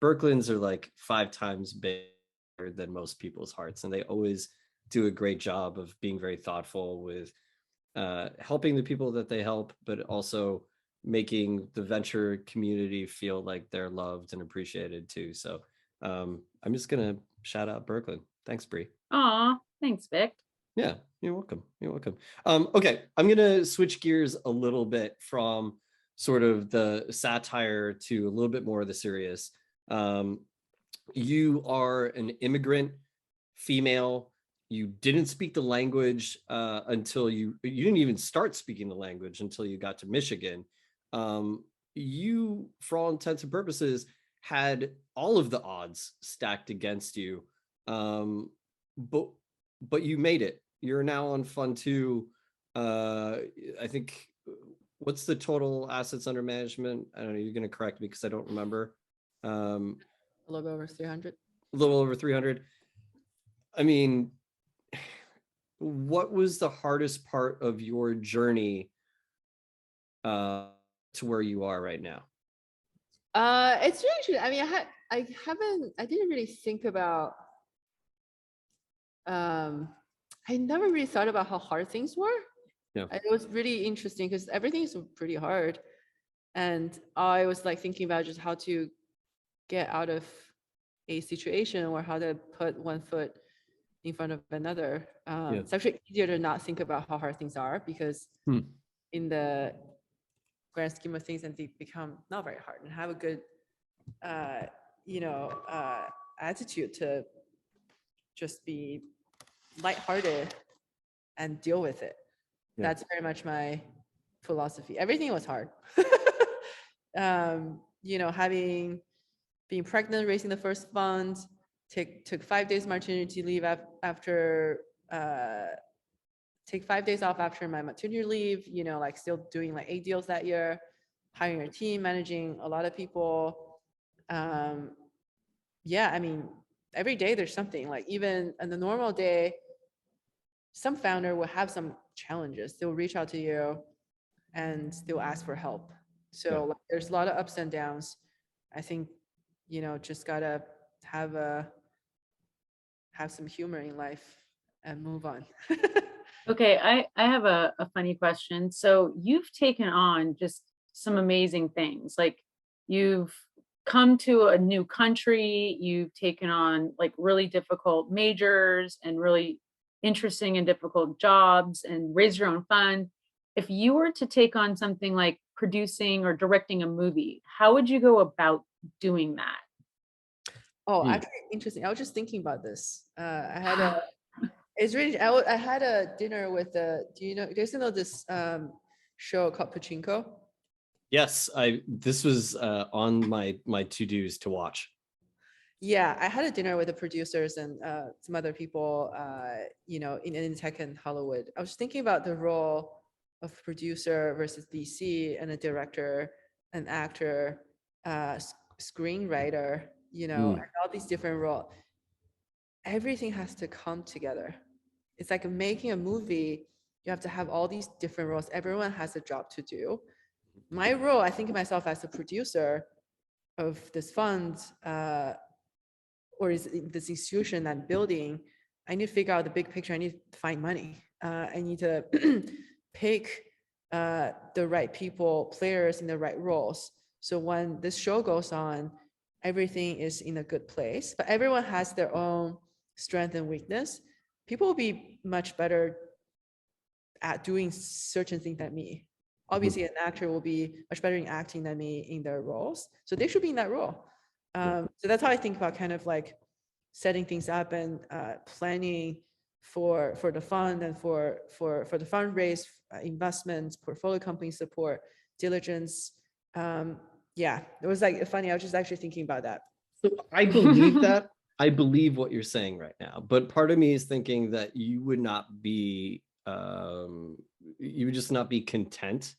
Burkland's are like 5 times bigger than most people's hearts, and they always do a great job of being very thoughtful with helping the people that they help, but also making the venture community feel like they're loved and appreciated too. So I'm just gonna shout out Burkland. Thanks, Bree.
Aw, thanks, Vic.
Yeah, you're welcome. You're welcome. Okay, I'm gonna switch gears a little bit from sort of the satire to a little bit more of the serious. You are an immigrant female. You didn't speak the language until you didn't even start speaking the language until you got to Michigan. You, for all intents and purposes, had all of the odds stacked against you, but you made it. You're now on Fund 2. I think, what's the total assets under management? I don't know. You're going to correct me because I don't remember.
A little over 300.
A little over 300. I mean, what was the hardest part of your journey to where you are right now?
It's actually, I mean, I didn't really think about, I never really thought about how hard things were.
Yeah.
It was really interesting because everything is pretty hard. And I was like thinking about just how to get out of a situation or how to put one foot in front of another. It's actually easier to not think about how hard things are because in the grand scheme of things, and they become not very hard, and have a good, attitude to just be lighthearted and deal with it. Yeah. That's very much my philosophy. Everything was hard. Being pregnant, raising the first fund, took 5 days maternity leave after, take 5 days off after my maternity leave, still doing like 8 deals that year, hiring a team, managing a lot of people. I mean, every day there's something, like even on the normal day, some founder will have some challenges. They'll reach out to you and they'll ask for help. So like, there's a lot of ups and downs. I think, just gotta have some humor in life and move on.
Okay, I have a funny question. So you've taken on, just some amazing things. Like you've come to a new country, you've taken on like really difficult majors and really interesting and difficult jobs and raised your own fund. If you were to take on something like producing or directing a movie, how would you go about doing that?
Oh, actually, interesting. I was just thinking about this. I had a, it's really, I had a dinner with do you guys know this show called Pachinko?
Yes, this was on my to-dos to watch.
Yeah, I had a dinner with the producers and some other people, in tech and Hollywood. I was thinking about the role of producer versus DC and a director, an actor, screenwriter, and all these different roles. Everything has to come together. It's like making a movie. You have to have all these different roles. Everyone has a job to do. My role, I think of myself as a producer of this fund, or is this institution I'm building. I need to figure out the big picture. I need to find money. I need to pick the right people, players in the right roles. So when this show goes on, everything is in a good place, but everyone has their own strength and weakness. People will be much better at doing certain things than me. Obviously, an actor will be much better in acting than me in their roles. So they should be in that role. So that's how I think about kind of like setting things up and planning for the fund and for the fundraise, investments, portfolio company support, diligence. Yeah, it was like funny. I was just actually thinking about that.
So I believe that. I believe what you're saying right now, but part of me is thinking that you would not be, you would just not be content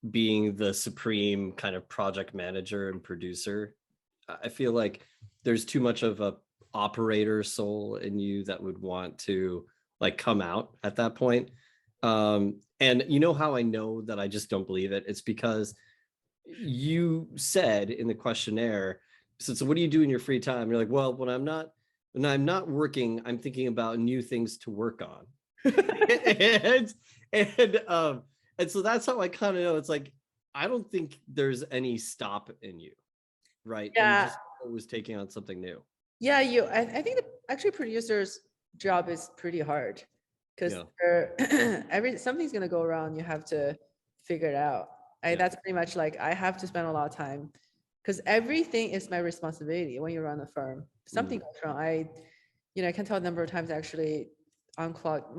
being the supreme kind of project manager and producer. I feel like there's too much of a operator soul in you that would want to like come out at that point. And you know how I know that I just don't believe it? It's because you said in the questionnaire, so what do you do in your free time? You're like, well, when I'm not working, I'm thinking about new things to work on. and so that's how I kind of know. It's like, I don't think there's any stop in you, right?
Yeah.
And just always taking on something new.
Yeah, I think actually producer's job is pretty hard because something's gonna go wrong. You have to figure it out. That's pretty much like I have to spend a lot of time because everything is my responsibility when you run a firm. Something goes wrong. I can tell a number of times actually unclogged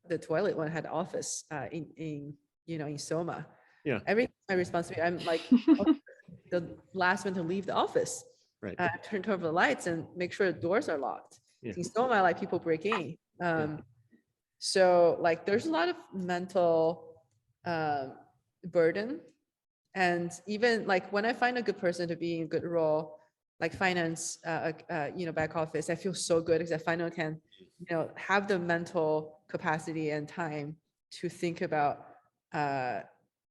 the toilet when I had office in Soma.
Yeah.
Everything's my responsibility. I'm like the last one to leave the office.
Right.
Turn over the lights and make sure the doors are locked.
Yeah.
In Soma, like people break in. So like there's a lot of mental burden. And even like when I find a good person to be in a good role, like finance, back office, I feel so good because I finally can, have the mental capacity and time to think about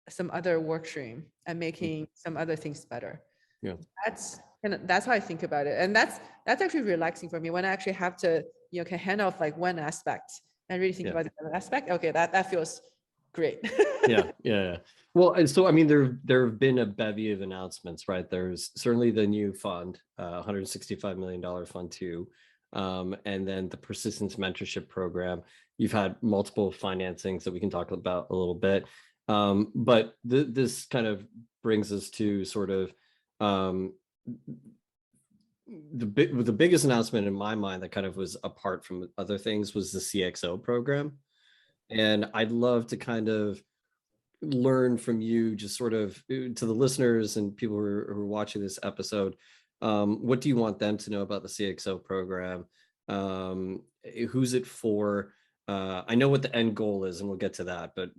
some other work stream and making some other things better.
Yeah.
That's how I think about it. And that's actually relaxing for me when I actually have to, can hand off like one aspect and really think about the other aspect. Okay, that feels great.
Yeah. Well, and so I mean, there have been a bevy of announcements, right? There's certainly the new fund, $165 million fund too, and then the persistence mentorship program. You've had multiple financings that we can talk about a little bit, but this kind of brings us to sort of the biggest announcement in my mind that kind of was apart from other things was the Cxo program. And I'd love to kind of learn from you, just sort of to the listeners and people who are watching this episode, what do you want them to know about the Cxo program? Who's it for? I know what the end goal is, and we'll get to that, but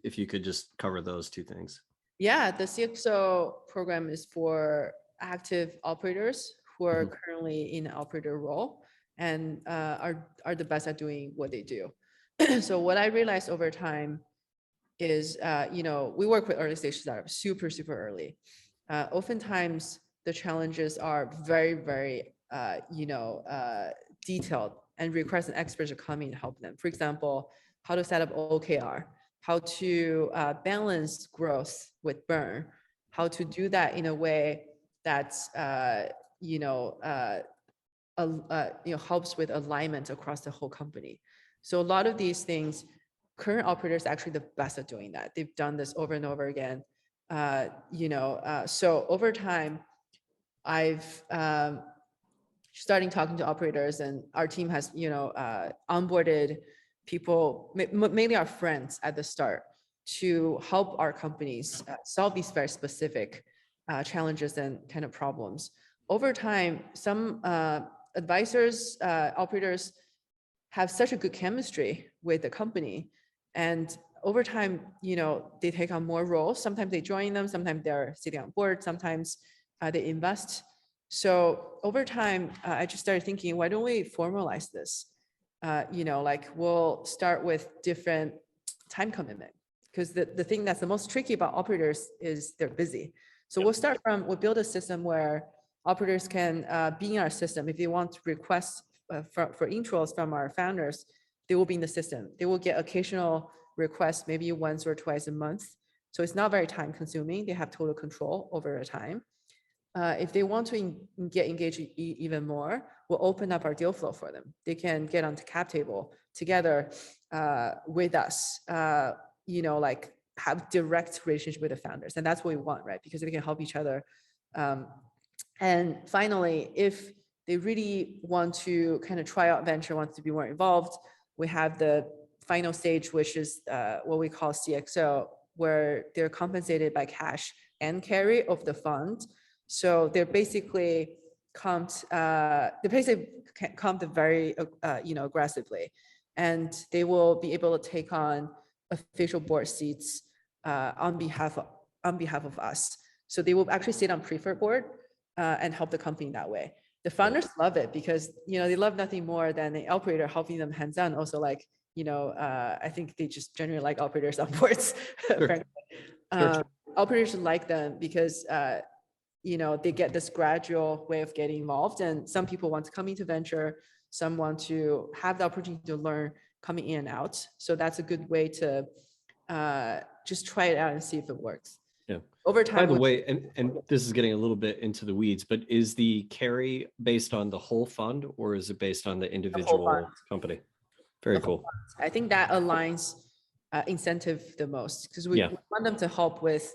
if you could just cover those two things.
Yeah, the Cxo program is for active operators who are currently in an operator role and are the best at doing what they do. So what I realized over time is, we work with early stage startups, super early. Oftentimes the challenges are very, very, detailed and requires an expert to come in and help them. For example, how to set up OKR, how to balance growth with burn, how to do that in a way that's helps with alignment across the whole company. So a lot of these things, current operators are actually the best at doing that. They've done this over and over again. So over time, I've starting talking to operators, and our team has onboarded people, mainly our friends at the start, to help our companies solve these very specific challenges and kind of problems. Over time, some advisors, operators have such a good chemistry with the company, and over time, they take on more roles. Sometimes they join them, sometimes they're sitting on board, sometimes they invest. So over time, I just started thinking, why don't we formalize this? Like we'll start with different time commitment, because the thing that's the most tricky about operators is they're busy. So we'll build a system where operators can be in our system. If they want to request for intros from our founders, they will be in the system. They will get occasional requests, maybe once or twice a month. So it's not very time consuming. They have total control over the time. If they want to get engaged even more, we'll open up our deal flow for them. They can get onto cap table together with us, like have direct relationship with the founders. And that's what we want, right? Because they can help each other. And finally, if they really want to kind of try out venture, wants to be more involved, we have the final stage, which is what we call Cxo, where they're compensated by cash and carry of the fund. So they're basically comped very aggressively, and they will be able to take on official board seats on behalf of us. So they will actually sit on preferred board and help the company that way. The founders love it because they love nothing more than the operator helping them hands on. Also, like I think they just generally like operators on boards.
Sure. Sure.
Operators like them because they get this gradual way of getting involved, and some people want to come into venture, some want to have the opportunity to learn coming in and out. So that's a good way to just try it out and see if it works.
Yeah.
Over time.
By the way, and this is getting a little bit into the weeds, but is the carry based on the whole fund or is it based on the individual company? Very cool.
I think that aligns incentive the most, because we want them to help with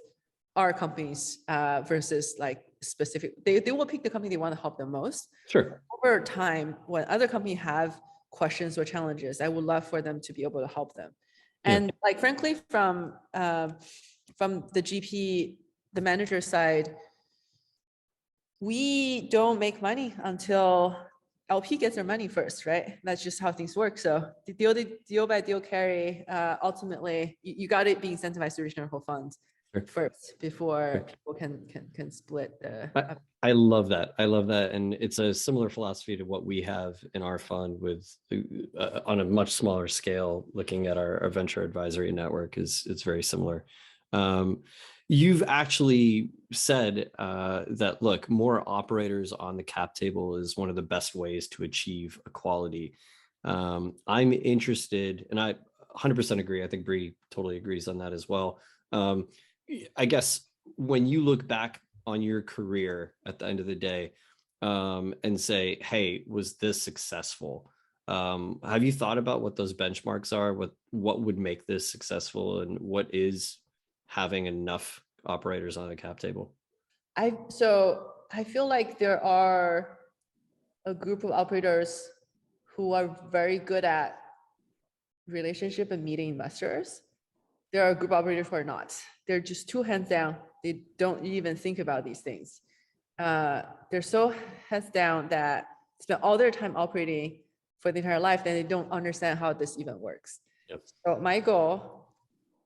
our companies versus like specific. They will pick the company they want to help the most.
Sure.
Over time, when other companies have questions or challenges, I would love for them to be able to help them. And like frankly, from the GP, the manager side, we don't make money until LP gets their money first, right? That's just how things work. So the deal by deal carry, ultimately, you got to be incentivized to reach your whole fund first before people can split.
I love that. I love that. And it's a similar philosophy to what we have in our fund with on a much smaller scale, looking at our venture advisory network it's very similar. You've actually said that, look, more operators on the cap table is one of the best ways to achieve equality. I'm interested, and I 100% agree. I think Bree totally agrees on that as well. I guess when you look back on your career at the end of the day and say, hey, was this successful? Have you thought about what those benchmarks are? What would make this successful, and what is having enough operators on the cap table?
So I feel like there are a group of operators who are very good at relationship and meeting investors. There are a group of operators who are not. They're just too hands down. They don't even think about these things. They're so heads down that spend all their time operating for the entire life, then they don't understand how this even works.
Yep.
So my goal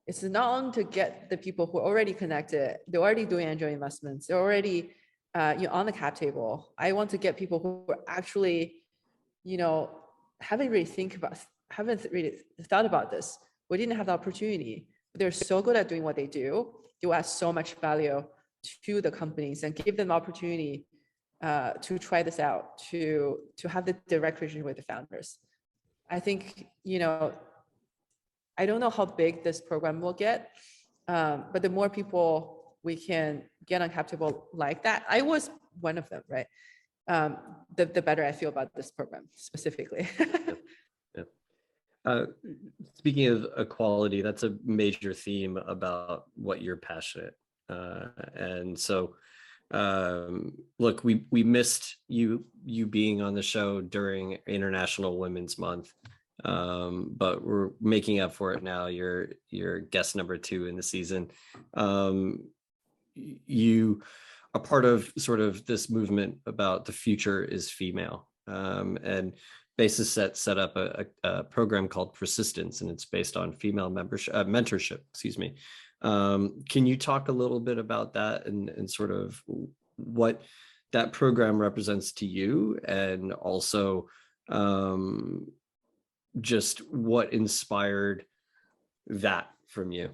is not only to get the people who are already connected, they're already doing angel investments, they're already on the cap table. I want to get people who are actually, haven't really thought about this. We didn't have the opportunity. They're so good at doing what they do. They will add so much value to the companies and give them opportunity to try this out, to have the direct relationship with the founders. I think, I don't know how big this program will get, but the more people we can get on cap table like that. I was one of them, right? The better I feel about this program specifically.
Yep. Uh, Speaking of equality, that's a major theme about what you're passionate. And so, look, we missed you being on the show during International Women's Month, but we're making up for it now. You're guest number 2 in the season. You are part of sort of this movement about the future is female, and Basis set up a program called Persistence, and it's based on female mentorship. Excuse me. Can you talk a little bit about that and sort of what that program represents to you, and also just what inspired that from you?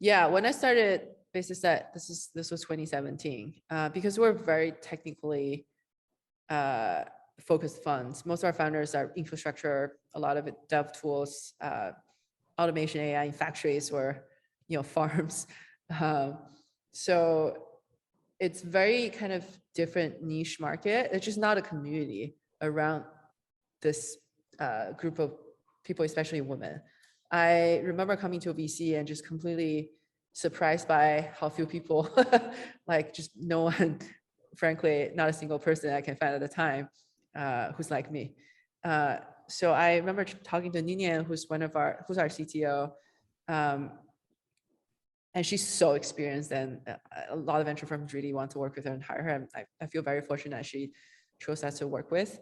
Yeah, when I started Basis Set, this was 2017, because we're very technically focused funds. Most of our founders are infrastructure, a lot of it dev tools, automation, AI in factories or farms. So it's very kind of different niche market. It's just not a community around this group of people, especially women. I remember coming to a VC and just completely surprised by how few people, like just no one, frankly, not a single person I can find at the time who's like me. So I remember talking to Ninian, who's our CTO, and she's so experienced, and a lot of venture firms really want to work with her and hire her. And I feel very fortunate that she chose us to work with.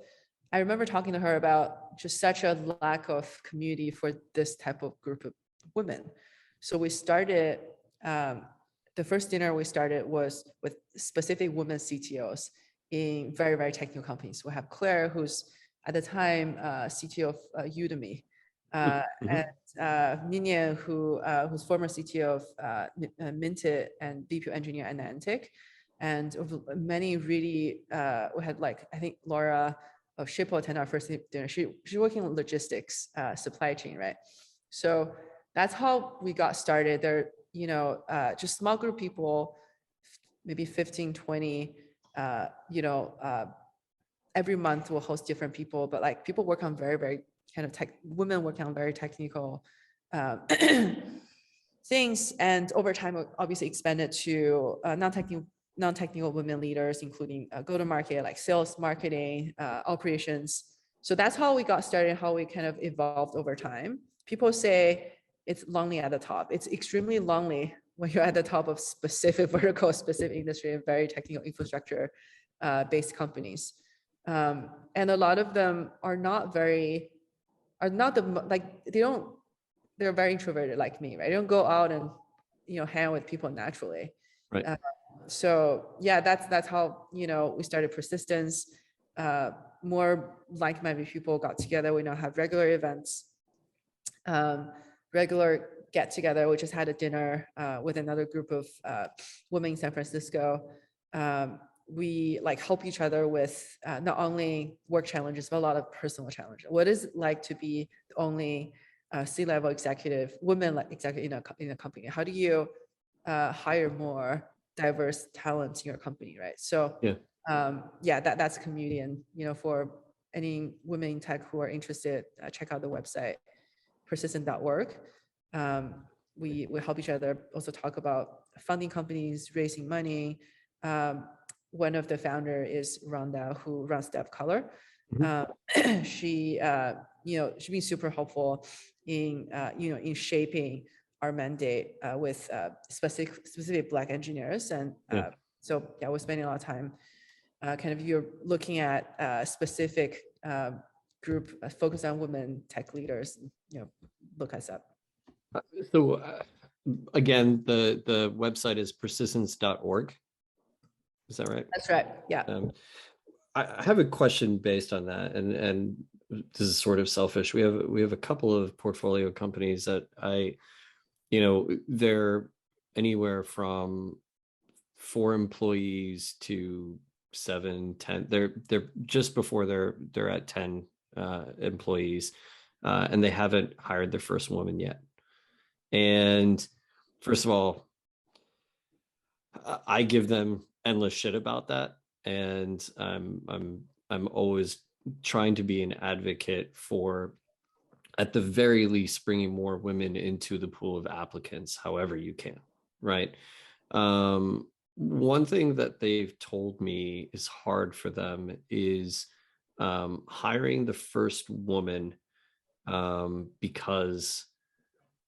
I remember talking to her about just such a lack of community for this type of group of women. So we started, the first dinner we started was with specific women CTOs in very, very technical companies. We have Claire, who's at the time CTO of Udemy, and Ninian, who's former CTO of Minted and VP engineer at Niantic. And many really, we had I think Laura of Shippo attend our first dinner. She's working on logistics, supply chain, right? So that's how we got started. There, just small group people, maybe 15, 20, every month we'll host different people, but people work on very, very kind of women work on very technical things. And over time, we obviously expanded to non-technical women leaders, including go-to-market, like sales, marketing, operations. So that's how we got started, how we kind of evolved over time. People say it's lonely at the top. It's extremely lonely when you're at the top of specific vertical, specific industry, and very technical infrastructure based companies. And a lot of them they're very introverted like me, right? They don't go out and, hang out with people naturally.
Right.
So yeah, that's how, we started Persistence. More like-minded people got together. We now have regular events, regular get together. We just had a dinner with another group of women in San Francisco. We help each other with not only work challenges, but a lot of personal challenges. What is it like to be the only C-level executive, women executive in a company? How do you hire more diverse talents in your company, right? So that's a community. And for any women in tech who are interested, check out the website persistent.org. We help each other also talk about funding companies, raising money. One of the founder is Rhonda, who runs DevColor. She's been super helpful in in shaping our mandate with specific Black engineers. And so we're spending a lot of time you're looking at a specific group focused on women tech leaders. Look us up.
So again, the website is persistence.org. Is that right?
That's right. Yeah.
I have a question based on that, and this is sort of selfish. We have a couple of portfolio companies that they're anywhere from 4 employees to 7, 10. They're just before they're at 10 employees, and they haven't hired their first woman yet. And first of all, I give them endless shit about that, and I'm always trying to be an advocate for, at the very least, bringing more women into the pool of applicants however you can, right? One thing that they've told me is hard for them is hiring the first woman, because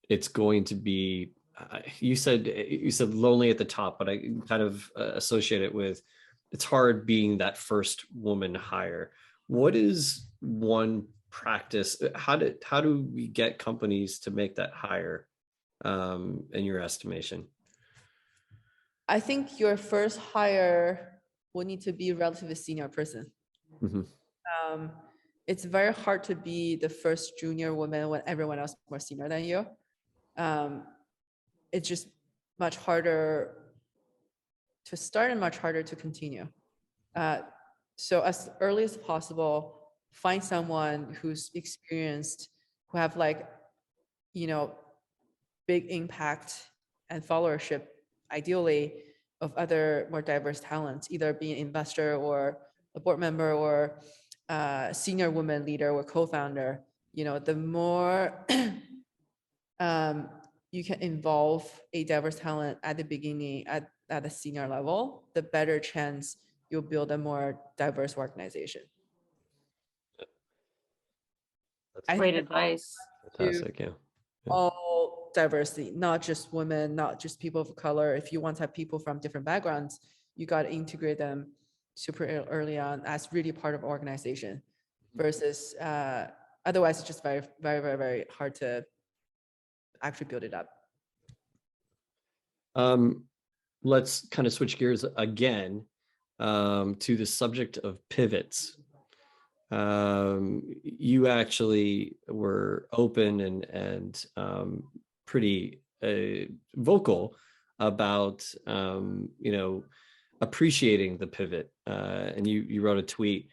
it's going to be, you said lonely at the top, but I kind of associate it with, it's hard being that first woman hire. What is one practice? How do we get companies to make that hire, in your estimation?
I think your first hire will need to be a relatively senior person.
Mm-hmm.
It's very hard to be the first junior woman when everyone else is more senior than you. It's just much harder to start and much harder to continue. So as early as possible, find someone who's experienced, who have like, big impact and followership, ideally, of other more diverse talents, either being an investor or a board member or senior woman leader or co-founder. The more you can involve a diverse talent at the beginning, at the senior level, the better chance you'll build a more diverse organization.
That's
Great advice.
fantastic. Yeah.
All diversity, not just women, not just people of color. If you want to have people from different backgrounds, you got to integrate them super early on as really part of organization, versus otherwise it's just very, very, very, very hard to actually build it up.
Let's kind of switch gears again, to the subject of pivots. You actually were open and pretty vocal about appreciating the pivot, and you wrote a tweet.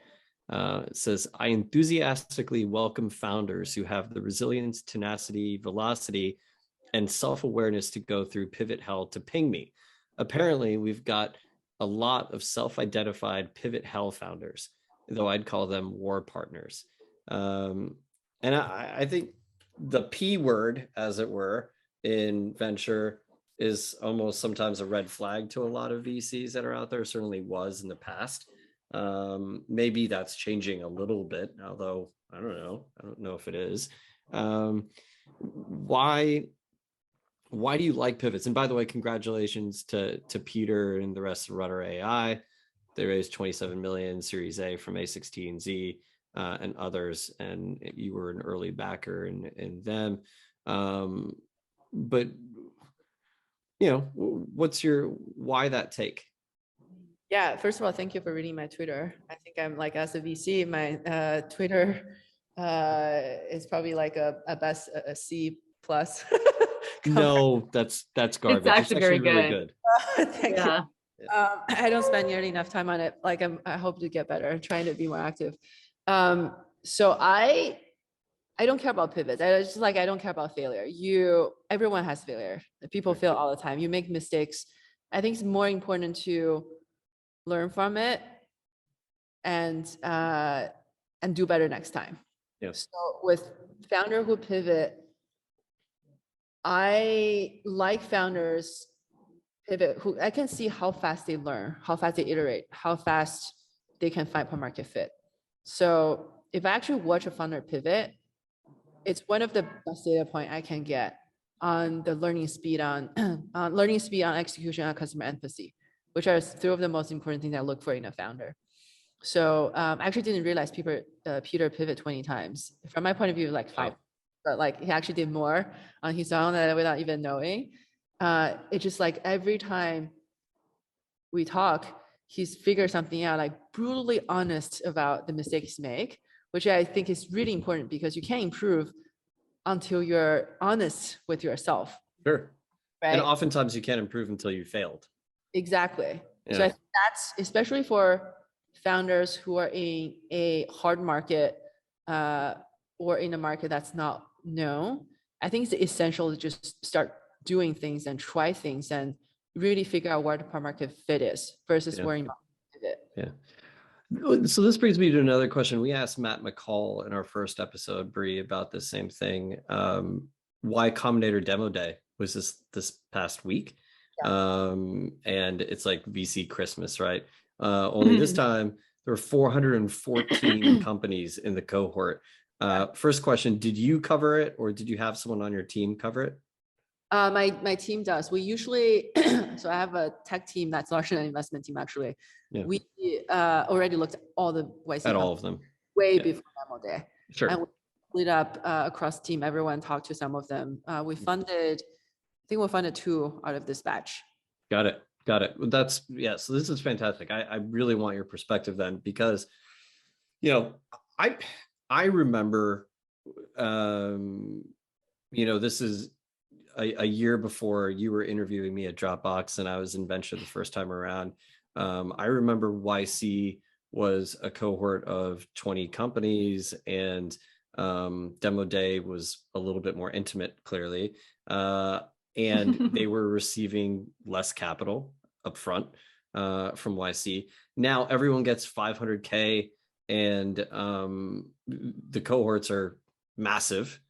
It says, "I enthusiastically welcome founders who have the resilience, tenacity, velocity, and self-awareness to go through pivot hell to ping me. Apparently, we've got a lot of self-identified pivot hell founders, though I'd call them war partners." And I think the P word, as it were, in venture is almost sometimes a red flag to a lot of VCs that are out there. Certainly was in the past. Maybe that's changing a little bit, although I don't know if it is. Why do you like pivots? And by the way, congratulations to Peter and the rest of Rudder AI. They raised 27 million Series A from A16Z and others, and you were an early backer in them. But why that take?
Yeah, first of all, thank you for reading my Twitter. I think I'm like, as a VC, my Twitter is probably like a C plus.
No, that's garbage.
It's actually very
really
good.
Thank you.
Yeah.
I don't spend nearly enough time on it. Like I hope to get better. I'm trying to be more active. So I don't care about pivots. I don't care about failure. Everyone has failure. People fail all the time. You make mistakes. I think it's more important to learn from it and do better next time.
Yes.
So with founder who pivot, I like founders pivot who I can see how fast they learn, how fast they iterate, how fast they can find product market fit. So if I actually watch a founder pivot, it's one of the best data point I can get on the learning speed on execution, on customer empathy, which are two of the most important things I look for in a founder. So I actually didn't realize Peter pivot 20 times. From my point of view, like 5, but like he actually did more on his own without even knowing. It's just like every time we talk, he's figured something out, like brutally honest about the mistakes he make, which I think is really important because you can't improve until you're honest with yourself.
Sure.
Right?
And oftentimes you can't improve until you failed.
Exactly.
Yeah.
So I think that's especially for founders who are in a hard market or in a market that's not known. I think it's essential to just start doing things and try things and really figure out where the product market fit is versus worrying about it.
Yeah. So this brings me to another question. We asked Matt McCall in our first episode, Bree, about the same thing. Why Combinator Demo Day was this past week? Yeah. And it's like VC Christmas, right? Only this time there were 414 companies in the cohort. First question, did you cover it or did you have someone on your team cover it?
My team does. We usually, so I have a tech team that's larger than an investment team actually. Yeah. We already looked at all the YC
at all of them
way before Demo Day.
Sure.
And we split up across team. Everyone talked to some of them. We funded, I think we funded 2 out of this batch.
Got it. That's, yeah. So this is fantastic. I really want your perspective then, because, you know, I remember, you know, this is a year before you were interviewing me at Dropbox and I was in venture the first time around. I remember YC was a cohort of 20 companies and Demo Day was a little bit more intimate, clearly. And they were receiving less capital upfront from YC. Now everyone gets 500K and the cohorts are massive.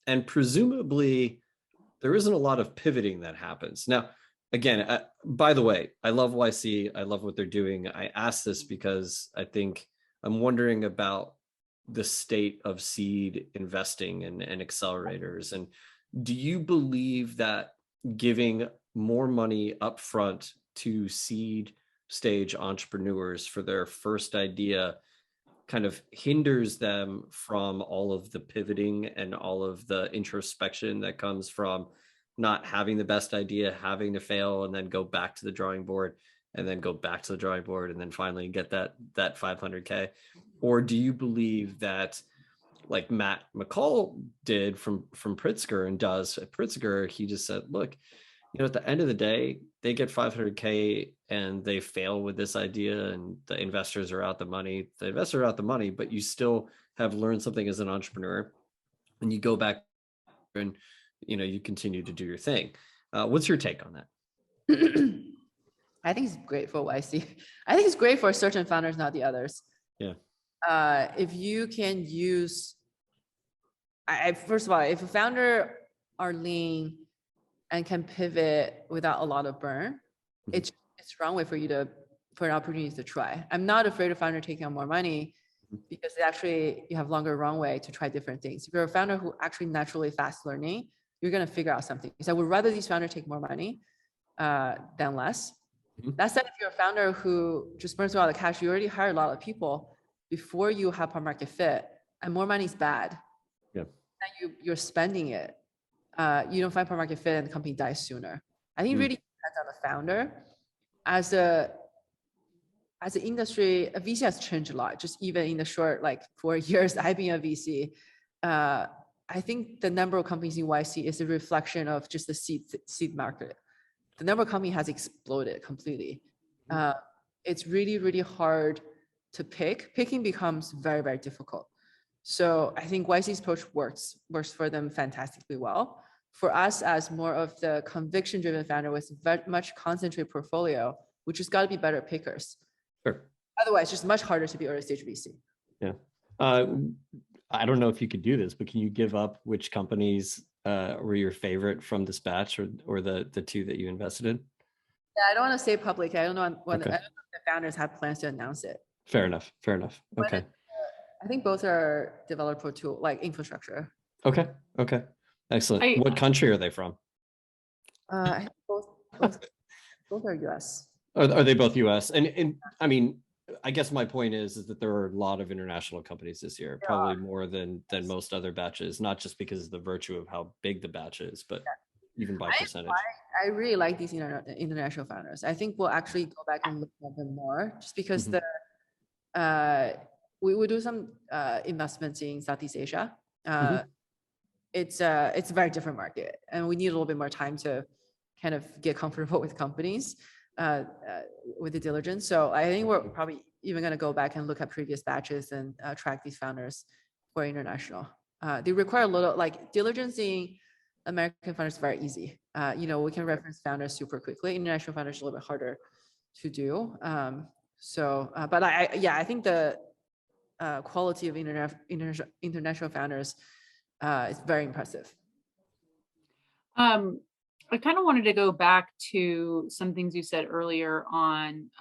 And presumably there isn't a lot of pivoting that happens. Now, again, by the way, I love YC. I love what they're doing. I asked this because I think I'm wondering about the state of seed investing and accelerators. And do you believe that giving more money upfront to seed stage entrepreneurs for their first idea kind of hinders them from all of the pivoting and all of the introspection that comes from not having the best idea, having to fail, and then go back to the drawing board, and then go back to the drawing board, and then finally get that 500K? Or do you believe that, like Matt McCall did from Pritzker and does at Pritzker, he just said, look, you know, at the end of the day, they get 500K and they fail with this idea and the investors are out the money. The investors are out the money, but you still have learned something as an entrepreneur and you go back and, you know, you continue to do your thing. What's your take on that?
I think it's great for YC. I think it's great for certain founders, not the others.
Yeah.
If you can use, first of all, if a founder are lean and can pivot without a lot of burn, it's wrong way for an opportunity to try. I'm not afraid of founder taking on more money because you have longer runway to try different things. If you're a founder who actually naturally fast learning, you're going to figure out something. So I would rather these founders take more money than less. That said, if you're a founder who just burns through all the cash, you already hired a lot of people before you have product market fit, and more money is bad. Yeah. And you're spending it. You don't find product market fit and the company dies sooner. I think it really depends on the founder. As an industry, a VC has changed a lot, just even in the short, 4 years I've been a VC. I think the number of companies in YC is a reflection of just the seed market. The number of companies has exploded completely. It's really, really hard to pick. Picking becomes very, very difficult. So I think YC's approach works for them fantastically well. For us, as more of the conviction-driven founder with very much concentrated portfolio, we just got to be better pickers.
Sure.
Otherwise, it's just much harder to be early stage VC.
Yeah. I don't know if you could do this, but can you give up which companies were your favorite from this batch, or the 2 that you invested in?
Yeah, I don't want to say publicly. I don't know I don't know if the founders have plans to announce it.
Fair enough. Okay.
I think both are developer tool, like infrastructure.
Okay. Excellent. What country are they from?
I think both are US.
Are they both US? And I mean, I guess my point is that there are a lot of international companies this year, probably more than most other batches, not just because of the virtue of how big the batch is, but even by percentage.
I really like these international founders. I think we'll actually go back and look at them more, just because we will do some investments in Southeast Asia. It's a very different market, and we need a little bit more time to kind of get comfortable with companies with the diligence. So I think we're probably even going to go back and look at previous batches and track these founders for international. They require a little, like, diligencing American founders very easy. We can reference founders super quickly. International founders are a little bit harder to do. But I think the quality of international founders is very impressive.
I kind of wanted to go back to some things you said earlier on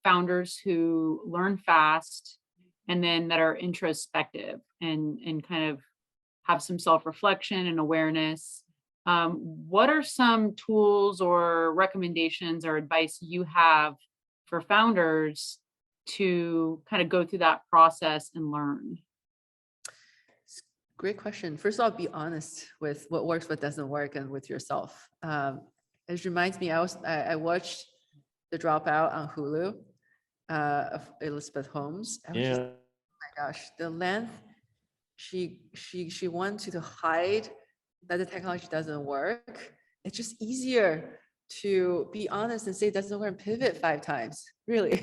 founders who learn fast and then that are introspective and kind of have some self-reflection and awareness. What are some tools or recommendations or advice you have for founders to kind of go through that process and learn?
Great question. First of all, be honest with what works, what doesn't work, and with yourself. It reminds me, I watched The Dropout on Hulu of Elizabeth Holmes. Oh my gosh, the length she wanted to hide that the technology doesn't work. It's just easier to be honest and say it doesn't work and pivot 5 times. Really,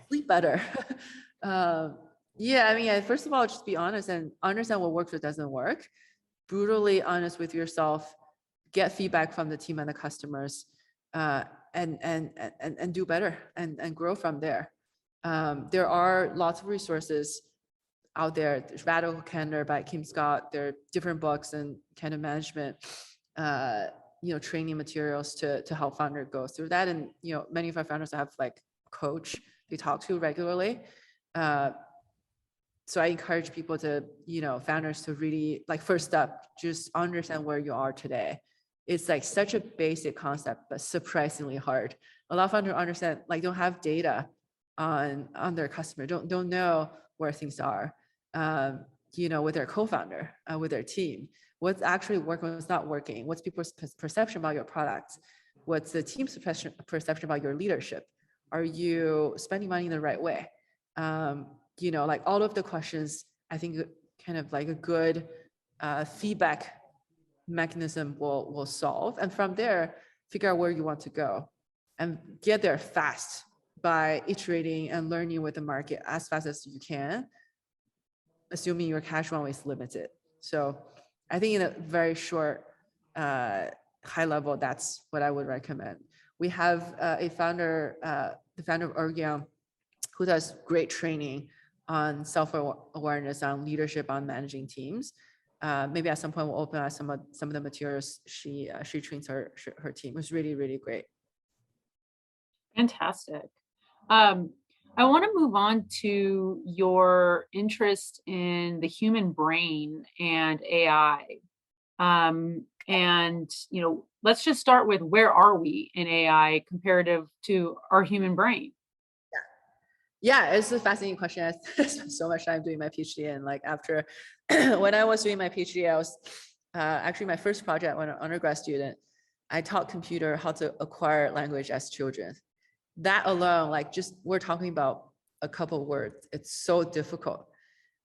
sleep better. First of all, just be honest and understand what works, what doesn't work. Brutally honest with yourself. Get feedback from the team and the customers, and do better and grow from there. There are lots of resources out there. There's Radical Candor by Kim Scott. There are different books and kind of management, training materials to help founders go through that. And many of our founders have like a coach they talk to regularly. So I encourage people to, founders to really, like, first step, just understand where you are today. It's like such a basic concept, but surprisingly hard. A lot of founders understand, like, don't have data on their customer, don't know where things are, with their co-founder, with their team. What's actually working, what's not working? What's people's perception about your product? What's the team's perception about your leadership? Are you spending money in the right way? Like all of the questions, I think kind of like a good feedback mechanism will solve. And from there, figure out where you want to go and get there fast by iterating and learning with the market as fast as you can, assuming your cash runway is limited. So I think in a very short, high level, that's what I would recommend. We have a founder, the founder of Orgion, who does great training on self-awareness, on leadership, on managing teams. Maybe at some point we'll open up some of the materials she trains her team. It was really, really great.
Fantastic. I want to move on to your interest in the human brain and AI. Let's just start with, where are we in AI comparative to our human brain?
Yeah, it's a fascinating question. I spent so much time doing my PhD, and like after, when I was doing my PhD, I was actually my first project when an undergrad student, I taught computer how to acquire language as children. That alone, like just we're talking about a couple words. It's so difficult.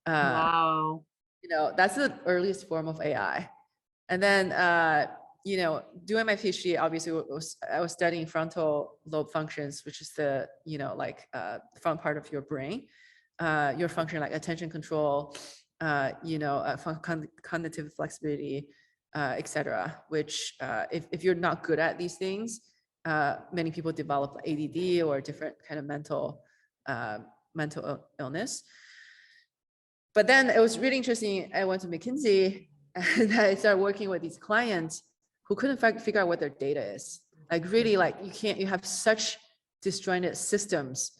Wow.
That's the earliest form of AI. And then, doing my PhD, obviously I was studying frontal lobe functions, which is the, front part of your brain, your function like attention control, cognitive flexibility, etc. Which if you're not good at these things, many people develop ADD or different kind of mental illness. But then it was really interesting. I went to McKinsey and I started working with these clients who couldn't figure out what their data is. Like really, like you have such disjointed systems.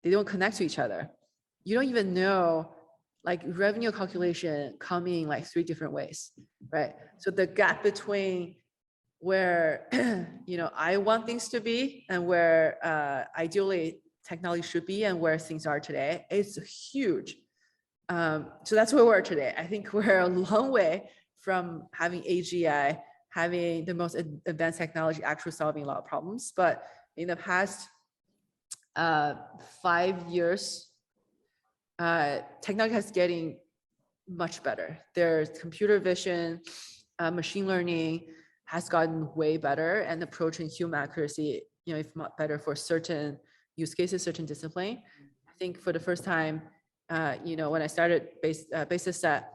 They don't connect to each other. You don't even know, like revenue calculation coming like 3 different ways, right? So the gap between where, I want things to be and where ideally technology should be and where things are today, it's huge. So that's where we're today. I think we're a long way from having AGI, having the most advanced technology actually solving a lot of problems. But in the past 5 years, technology is getting much better. There's computer vision, machine learning has gotten way better, and approaching human accuracy, if not better for certain use cases, certain discipline. I think for the first time, when I started Basis Set,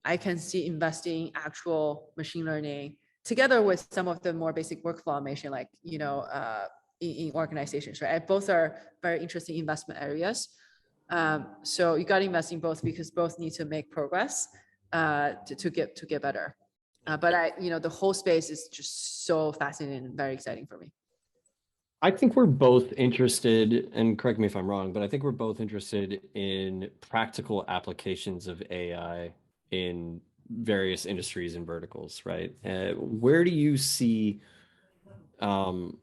I can see investing actual machine learning together with some of the more basic workflow automation, like, in organizations, right? Both are very interesting investment areas. So you got to invest in both because both need to make progress to get better. But the whole space is just so fascinating and very exciting for me.
I think we're both interested, and correct me if I'm wrong, but I think we're both interested in practical applications of AI in various industries and verticals, right? Where do you see the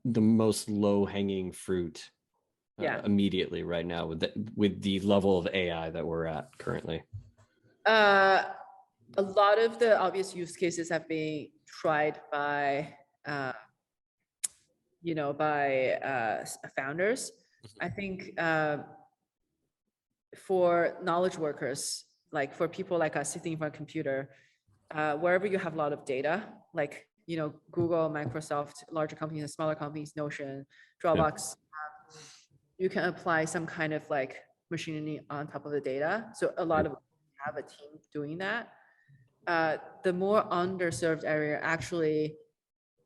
most low-hanging fruit immediately right now with the level of AI that we're at currently?
A lot of the obvious use cases have been tried by founders. I think for knowledge workers, like for people like us sitting in front of a computer, wherever you have a lot of data, like Google, Microsoft, larger companies and smaller companies, Notion, Dropbox, you can apply some kind of like machine learning on top of the data. So a lot of have a team doing that. The more underserved area, actually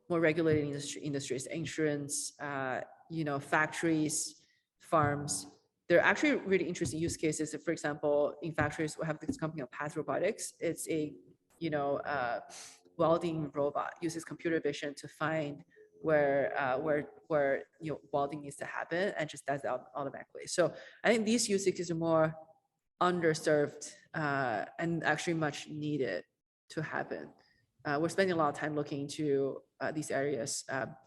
more regulated industries, insurance, factories, farms. They're actually really interesting use cases. For example, in factories, we have this company called Path Robotics. It's a welding robot, uses computer vision to find where welding needs to happen and just does it automatically. So I think these use cases are more underserved and actually much needed to happen. We're spending a lot of time looking into these areas.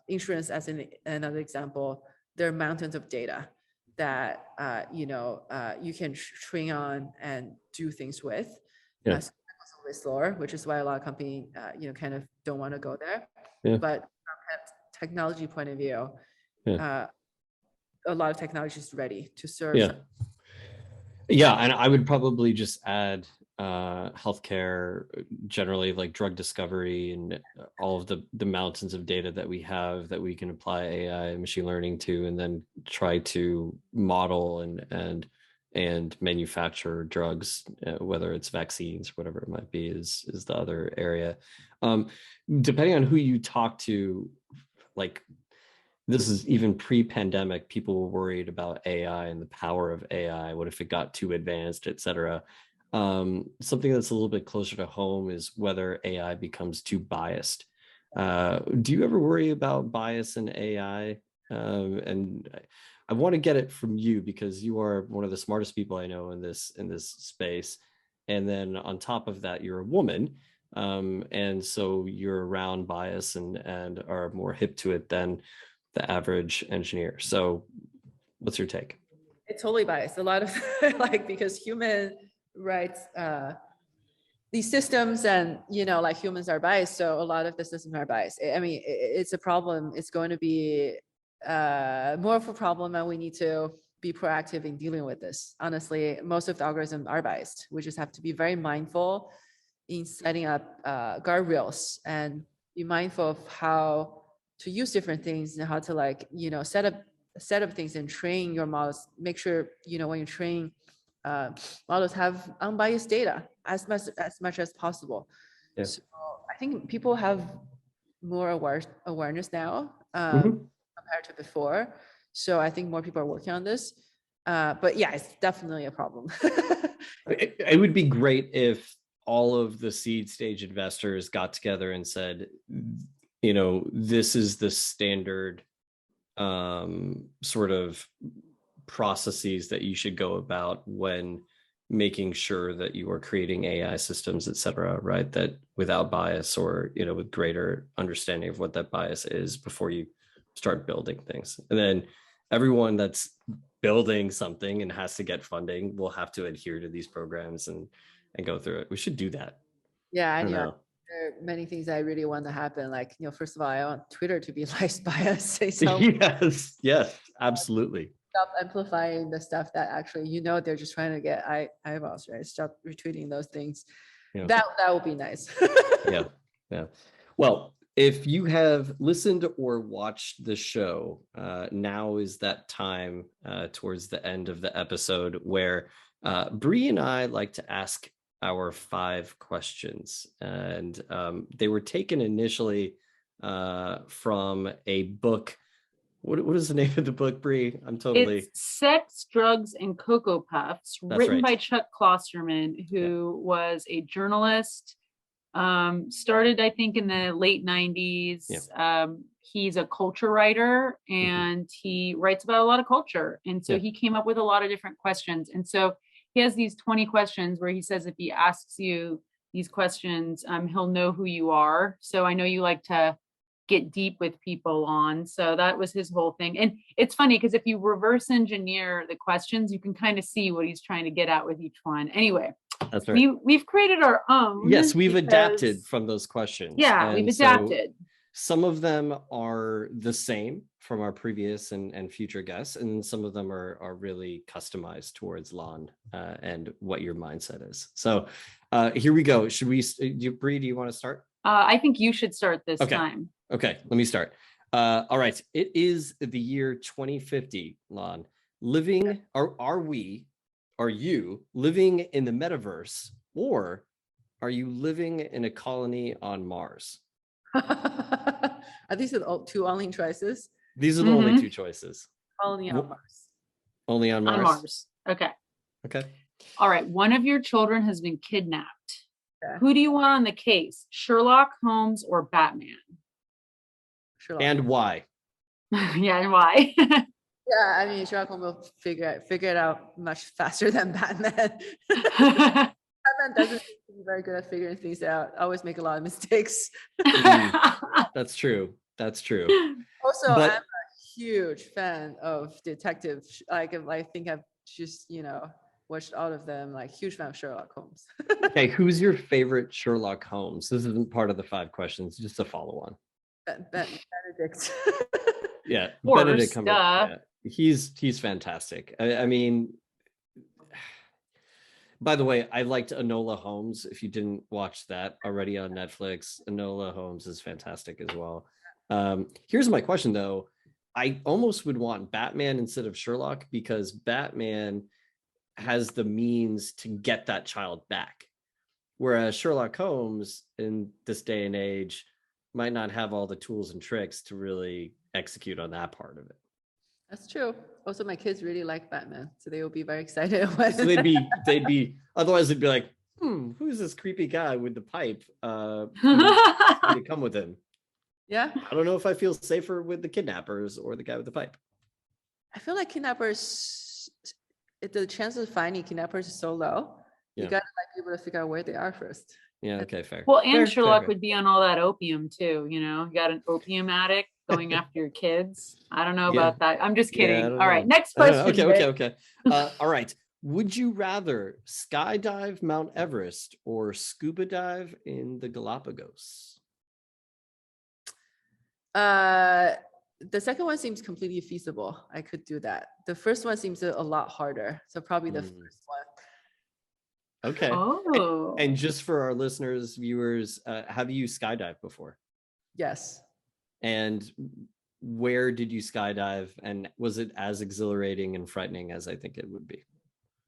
Insurance, as another example, there are mountains of data that you can train on and do things with. So it's a little slower, which is why a lot of companies kind of don't want to go there. But from a technology point of view, a lot of technology is ready to serve.
Yeah, and I would probably just add healthcare generally, like drug discovery and all of the mountains of data that we have that we can apply AI and machine learning to, and then try to model and manufacture drugs, whether it's vaccines, whatever it might be, is the other area. Depending on who you talk to, like, this is even pre-pandemic, people were worried about AI and the power of AI. What if it got too advanced, et cetera? Something that's a little bit closer to home is whether AI becomes too biased. Do you ever worry about bias in AI? And I want to get it from you because you are one of the smartest people I know in this space. And then on top of that, you're a woman. And so you're around bias and are more hip to it than the average engineer. So what's your take?
It's totally biased. A lot of because human rights, these systems and, humans are biased. So a lot of the systems are biased. I mean, it's a problem. It's going to be more of a problem, and we need to be proactive in dealing with this. Honestly, most of the algorithms are biased. We just have to be very mindful in setting up guardrails and be mindful of how to use different things and how to set up things and train your models. Make sure when you train models have unbiased data as much as possible. So I think people have more awareness now compared to before. So I think more people are working on this. But yeah, it's definitely a problem.
It would be great if all of the seed stage investors got together and said, this is the standard sort of processes that you should go about when making sure that you are creating AI systems, et cetera, right? That without bias or, with greater understanding of what that bias is before you start building things. And then everyone that's building something and has to get funding will have to adhere to these programs and go through it. We should do that.
Yeah, I know. There are many things I really want to happen. Like, first of all, I want Twitter to be less biased.
Yes, absolutely.
Stop amplifying the stuff that actually, they're just trying to get eyeballs, right? Stop retweeting those things. That would be nice.
Yeah. Well, if you have listened or watched the show, now is that time towards the end of the episode where Bree and I like to ask our 5 questions, and they were taken initially from a book. What is the name of the book, Bree? I'm totally.
It's Sex, Drugs, and Cocoa Puffs,
That's
written
right.
by Chuck Klosterman, who was a journalist. Started, I think, in the late 90s. He's a culture writer, and he writes about a lot of culture. And so he came up with a lot of different questions. And so he has these 20 questions where he says if he asks you these questions, he'll know who you are. So I know you like to get deep with people on. So that was his whole thing. And it's funny because if you reverse engineer the questions, you can kind of see what he's trying to get at with each one. Anyway,
that's right.
We've created our own.
Yes, we've adapted from those questions.
Yeah, we've adapted.
So some of them are the same from our previous and future guests, and some of them are really customized towards Lan and what your mindset is. So here we go. Should we, Bree, do you want to start?
I think you should start this time.
Okay, let me start. All right, it is the year 2050, Lan. Are you living in the metaverse, or are you living in a colony on Mars?
Are these the 2 only choices?
These are the only 2 choices.
Colony on Mars.
Only on Mars?
On Mars. Okay. All right. One of your children has been kidnapped. Okay. Who do you want on the case? Sherlock Holmes or Batman?
Sherlock. And why?
Yeah, and why?
Yeah, I mean, Sherlock Holmes will figure it out much faster than Batman. Batman doesn't seem to be very good at figuring things out. Always make a lot of mistakes.
That's true.
Also, I'm a huge fan of detectives. Like, I think I've just, watched all of them. Like, huge fan of Sherlock Holmes.
Okay, who's your favorite Sherlock Holmes? This isn't part of the 5 questions, just a follow-on.
Benedict.
Yeah, Benedict Cumberbatch. He's fantastic. I mean, by the way, I liked Enola Holmes. If you didn't watch that already on Netflix, Enola Holmes is fantastic as well. Here's my question, though. I almost would want Batman instead of Sherlock, because Batman has the means to get that child back, whereas Sherlock Holmes in this day and age might not have all the tools and tricks to really execute on that part of it.
That's true. Also, my kids really like Batman, so they will be very excited. When
so they'd be otherwise they'd be like, who's this creepy guy with the pipe? To come with him.
Yeah.
I don't know if I feel safer with the kidnappers or the guy with the pipe.
I feel like kidnappers, the chances of finding kidnappers is so low. You gotta be able to figure out where they are first.
Yeah, okay, fair.
Well, and Sherlock would be on all that opium too, you got an opium addict going after your kids. I don't know about that. I'm just kidding. All right, next question.
Okay. All right. Would you rather skydive Mount Everest or scuba dive in the Galapagos?
The second one seems completely feasible. I could do that. The first one seems a lot harder. So probably the first one.
Okay.
Oh.
And just for our listeners, viewers, have you skydived before?
Yes.
And where did you skydive? And was it as exhilarating and frightening as I think it would be?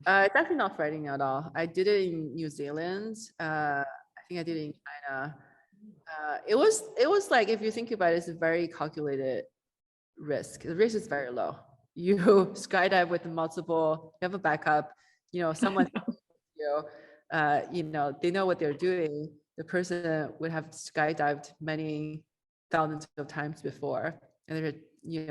It's actually not frightening at all. I did it in New Zealand. I think I did it in China. It was like, if you think about it, it's a very calculated risk. The risk is very low. You skydive with multiple, you have a backup, someone they know what they're doing. The person would have skydived many thousands of times before, and there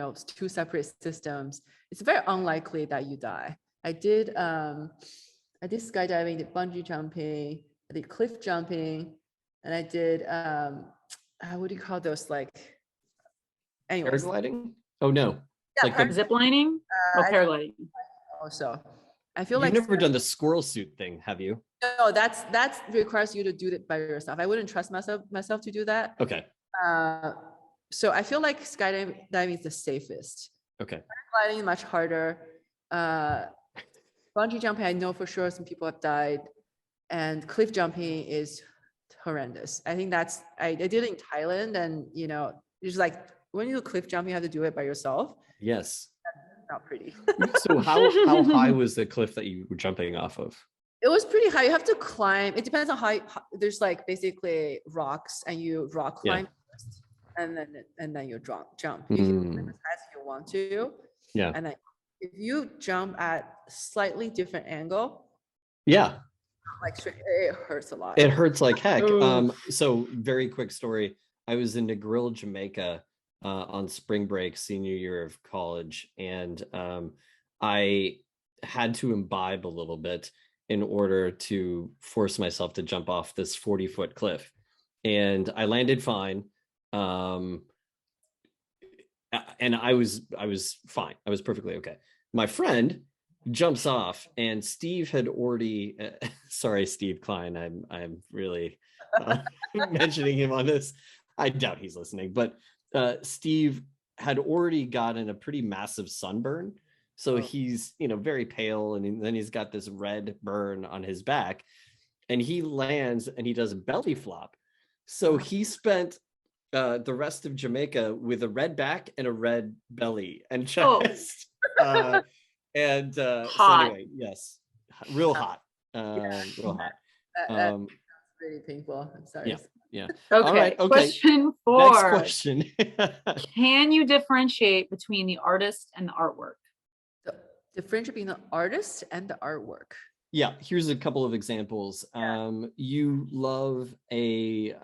are 2 separate systems. It's very unlikely that you die. I did skydiving, did bungee jumping, I did cliff jumping, and I did what do you call those, like, anyways.
Paragliding? Oh no.
Yeah, like zip lining? Paragliding.
Also, I feel
You've never done the squirrel suit thing, have you?
No, that's requires you to do it by yourself. I wouldn't trust myself to do that.
Okay.
So I feel like skydiving is the safest.
Okay.
Paragliding is much harder. Bungee jumping, I know for sure some people have died, and cliff jumping is horrendous. I think I did it in Thailand, and it's like when you do cliff jumping, you have to do it by yourself.
Yes.
That's not pretty.
So how high was the cliff that you were jumping off of?
It was pretty high. You have to climb. It depends on how there's like basically rocks, and you rock climb first, and then you jump. You can climb as high as you want to.
Yeah.
And then if you jump at slightly different angle,
Yeah.
like it hurts a lot.
It hurts like heck. So very quick story. I was in Negril, Jamaica on spring break, senior year of college, and I had to imbibe a little bit in order to force myself to jump off this 40-foot cliff. And I landed fine. And I was fine. I was perfectly okay. My friend jumps off, and Steve had already sorry, Steve Klein, I'm really mentioning him on this. I doubt he's listening, but Steve had already gotten a pretty massive sunburn. So he's, very pale, and then he's got this red burn on his back, and he lands and he does a belly flop. So he spent the rest of Jamaica with a red back and a red belly and chest. So anyway, yes, real hot. Real hot.
That's really painful. I'm sorry.
Yeah.
Okay.
All right. Okay.
Question 4.
Next question.
Can you differentiate between the artist and the artwork?
Differentiate between the artist and the artwork.
Yeah, here's a couple of examples. You love a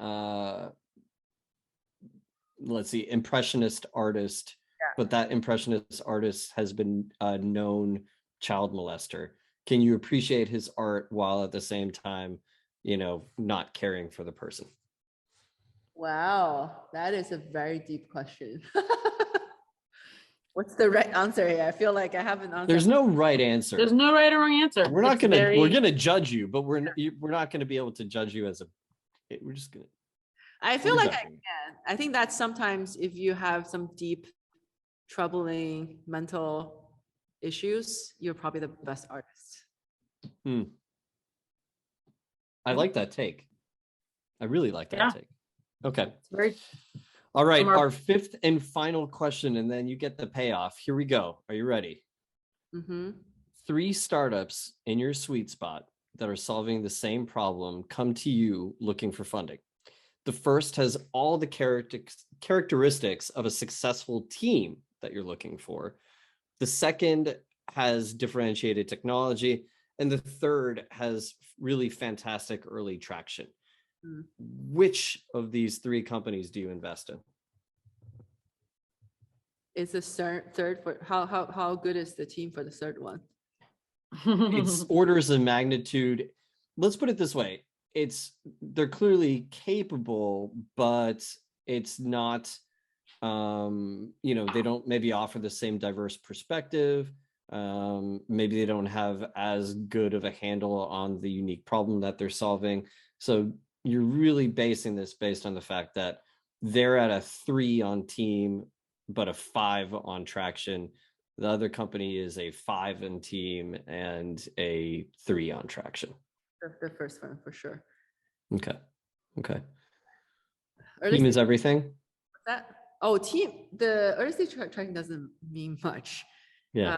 let's see, impressionist artist, but that impressionist artist has been a known child molester. Can you appreciate his art while at the same time, not caring for the person?
Wow, that is a very deep question. What's the right answer here? I feel like I have an answer.
There's no right answer.
There's no right or wrong answer.
We're gonna judge you, but we're not gonna be able to judge you as we're just gonna.
I feel like I can. I think that sometimes if you have some deep, troubling mental issues, you're probably the best artist.
I like that take. I really like that take. Okay.
Very.
All right, our fifth and final question, and then you get the payoff. Here we go. Are you ready? 3 startups in your sweet spot that are solving the same problem come to you looking for funding. The first has all the characteristics of a successful team that you're looking for. The second has differentiated technology, and the third has really fantastic early traction. Which of these 3 companies do you invest in?
Is the third for how good is the team for the third one?
It's orders of magnitude. Let's put it this way. They're clearly capable, but it's not, they don't maybe offer the same diverse perspective. Maybe they don't have as good of a handle on the unique problem that they're solving. So you're really basing this based on the fact that they're at a 3 on team, but a 5 on traction. The other company is a 5 in team and a 3 on traction.
The first one for sure.
Okay. Team is everything.
What's that? Oh, team. The early stage tracking doesn't mean much.
Yeah.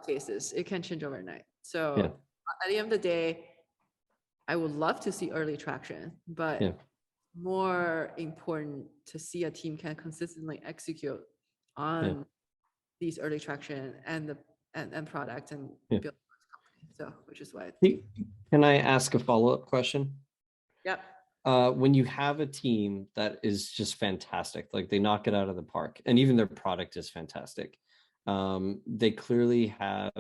Cases, it can change overnight. So at the end of the day, I would love to see early traction, but more important to see a team can consistently execute on these early traction and product and build a company. So, which is why.
Can I ask a follow-up question?
Yep.
When you have a team that is just fantastic, like they knock it out of the park, and even their product is fantastic, they clearly have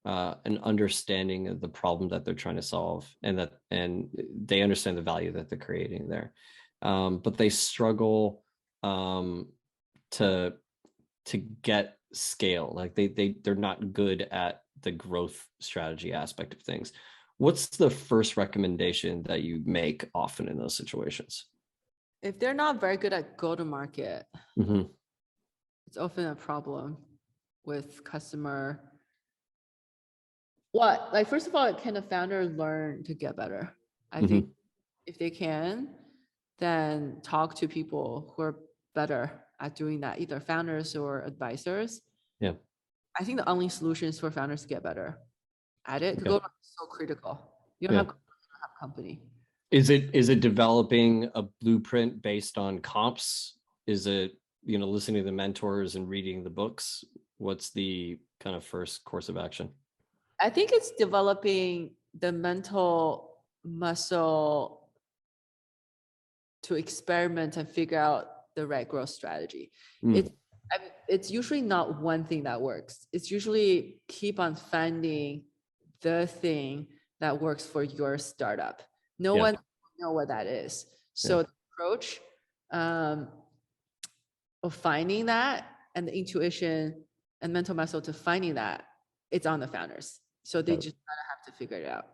an understanding of the problem that they're trying to solve, and they understand the value that they're creating there, but they struggle to get scale. Like they're not good at the growth strategy aspect of things. What's the first recommendation that you make often in those situations?
If they're not very good at go-to-market, it's often a problem with customer. First of all, can the founder learn to get better? I think if they can, then talk to people who are better at doing that, either founders or advisors.
Yeah.
I think the only solution is for founders to get better. at it.
Okay.
Go is so critical. You don't have company.
Is it developing a blueprint based on comps? Is it, listening to the mentors and reading the books? What's the kind of first course of action?
I think it's developing the mental muscle to experiment and figure out the right growth strategy. It's usually not one thing that works. It's usually keep on finding the thing that works for your startup. No one know what that is. So the approach of finding that and the intuition and mental muscle to finding that, it's on the founders. So they just gotta have to figure it out.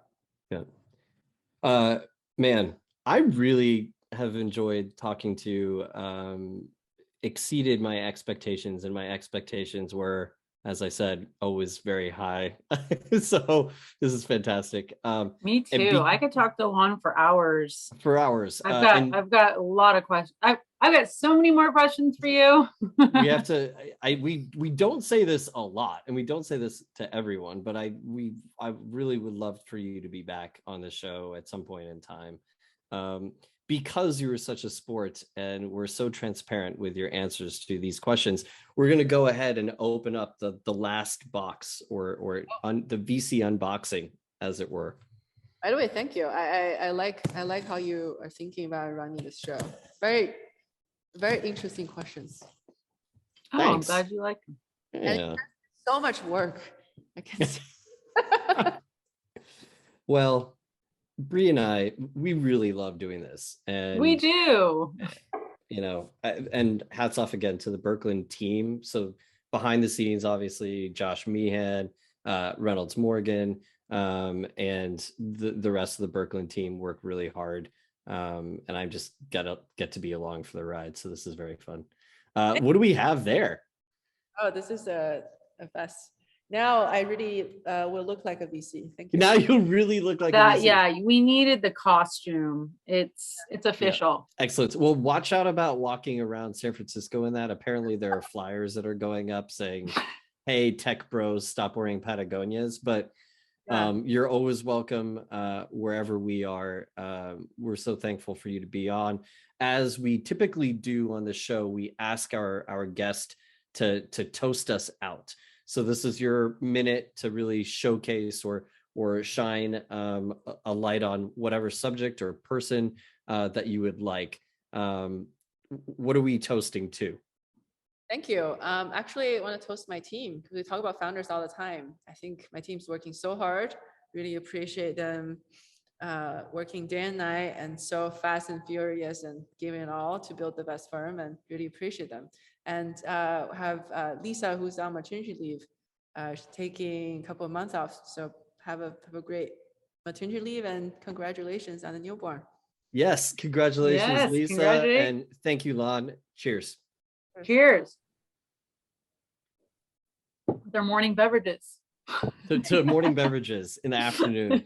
Yeah. Man, I really have enjoyed talking to exceeded my expectations, and my expectations were, as I said, always very high. So this is fantastic.
Me too. I could talk to Lan for hours. I've got a lot of questions. I've got so many more questions for you.
We have to. We don't say this a lot, and we don't say this to everyone, but I really would love for you to be back on the show at some point in time. Because you were such a sport and we're so transparent with your answers to these questions, we're going to go ahead and open up the last box or the VC unboxing, as it were.
By the way, thank you. I like how you are thinking about running this show. Very, very interesting questions.
Oh, thanks. I'm glad you like them.
And so much work. I can see.
Well, Bree and I, we really love doing this, and
we do.
And hats off again to the Burkland team. So behind the scenes, obviously, Josh Meehan, Reynolds Morgan, and the rest of the Burkland team work really hard. And I just get to be along for the ride. So this is very fun. What do we have there?
Oh, this is a fest. Now I really will look like a VC. Thank you.
Now you'll really look like a VC.
Yeah, we needed the costume. It's official.
Yeah. Excellent. Well, watch out about walking around San Francisco in that. Apparently there are flyers that are going up saying, hey, tech bros, stop wearing Patagonias. But you're always welcome wherever we are. We're so thankful for you to be on. As we typically do on the show, we ask our guest to toast us out. So this is your minute to really showcase or shine a light on whatever subject or person that you would like. What are we toasting to?
Thank you. Actually, I want to toast my team because we talk about founders all the time. I think my team's working so hard. Really appreciate them working day and night and so fast and furious and giving it all to build the best firm, and really appreciate them. And have Lisa, who's on maternity leave. She's taking a couple of months off. So have a great maternity leave, and congratulations on the newborn.
Yes, congratulations, Lisa. And thank you, Lan. Cheers.
Cheers. Their morning beverages.
To morning beverages in the afternoon.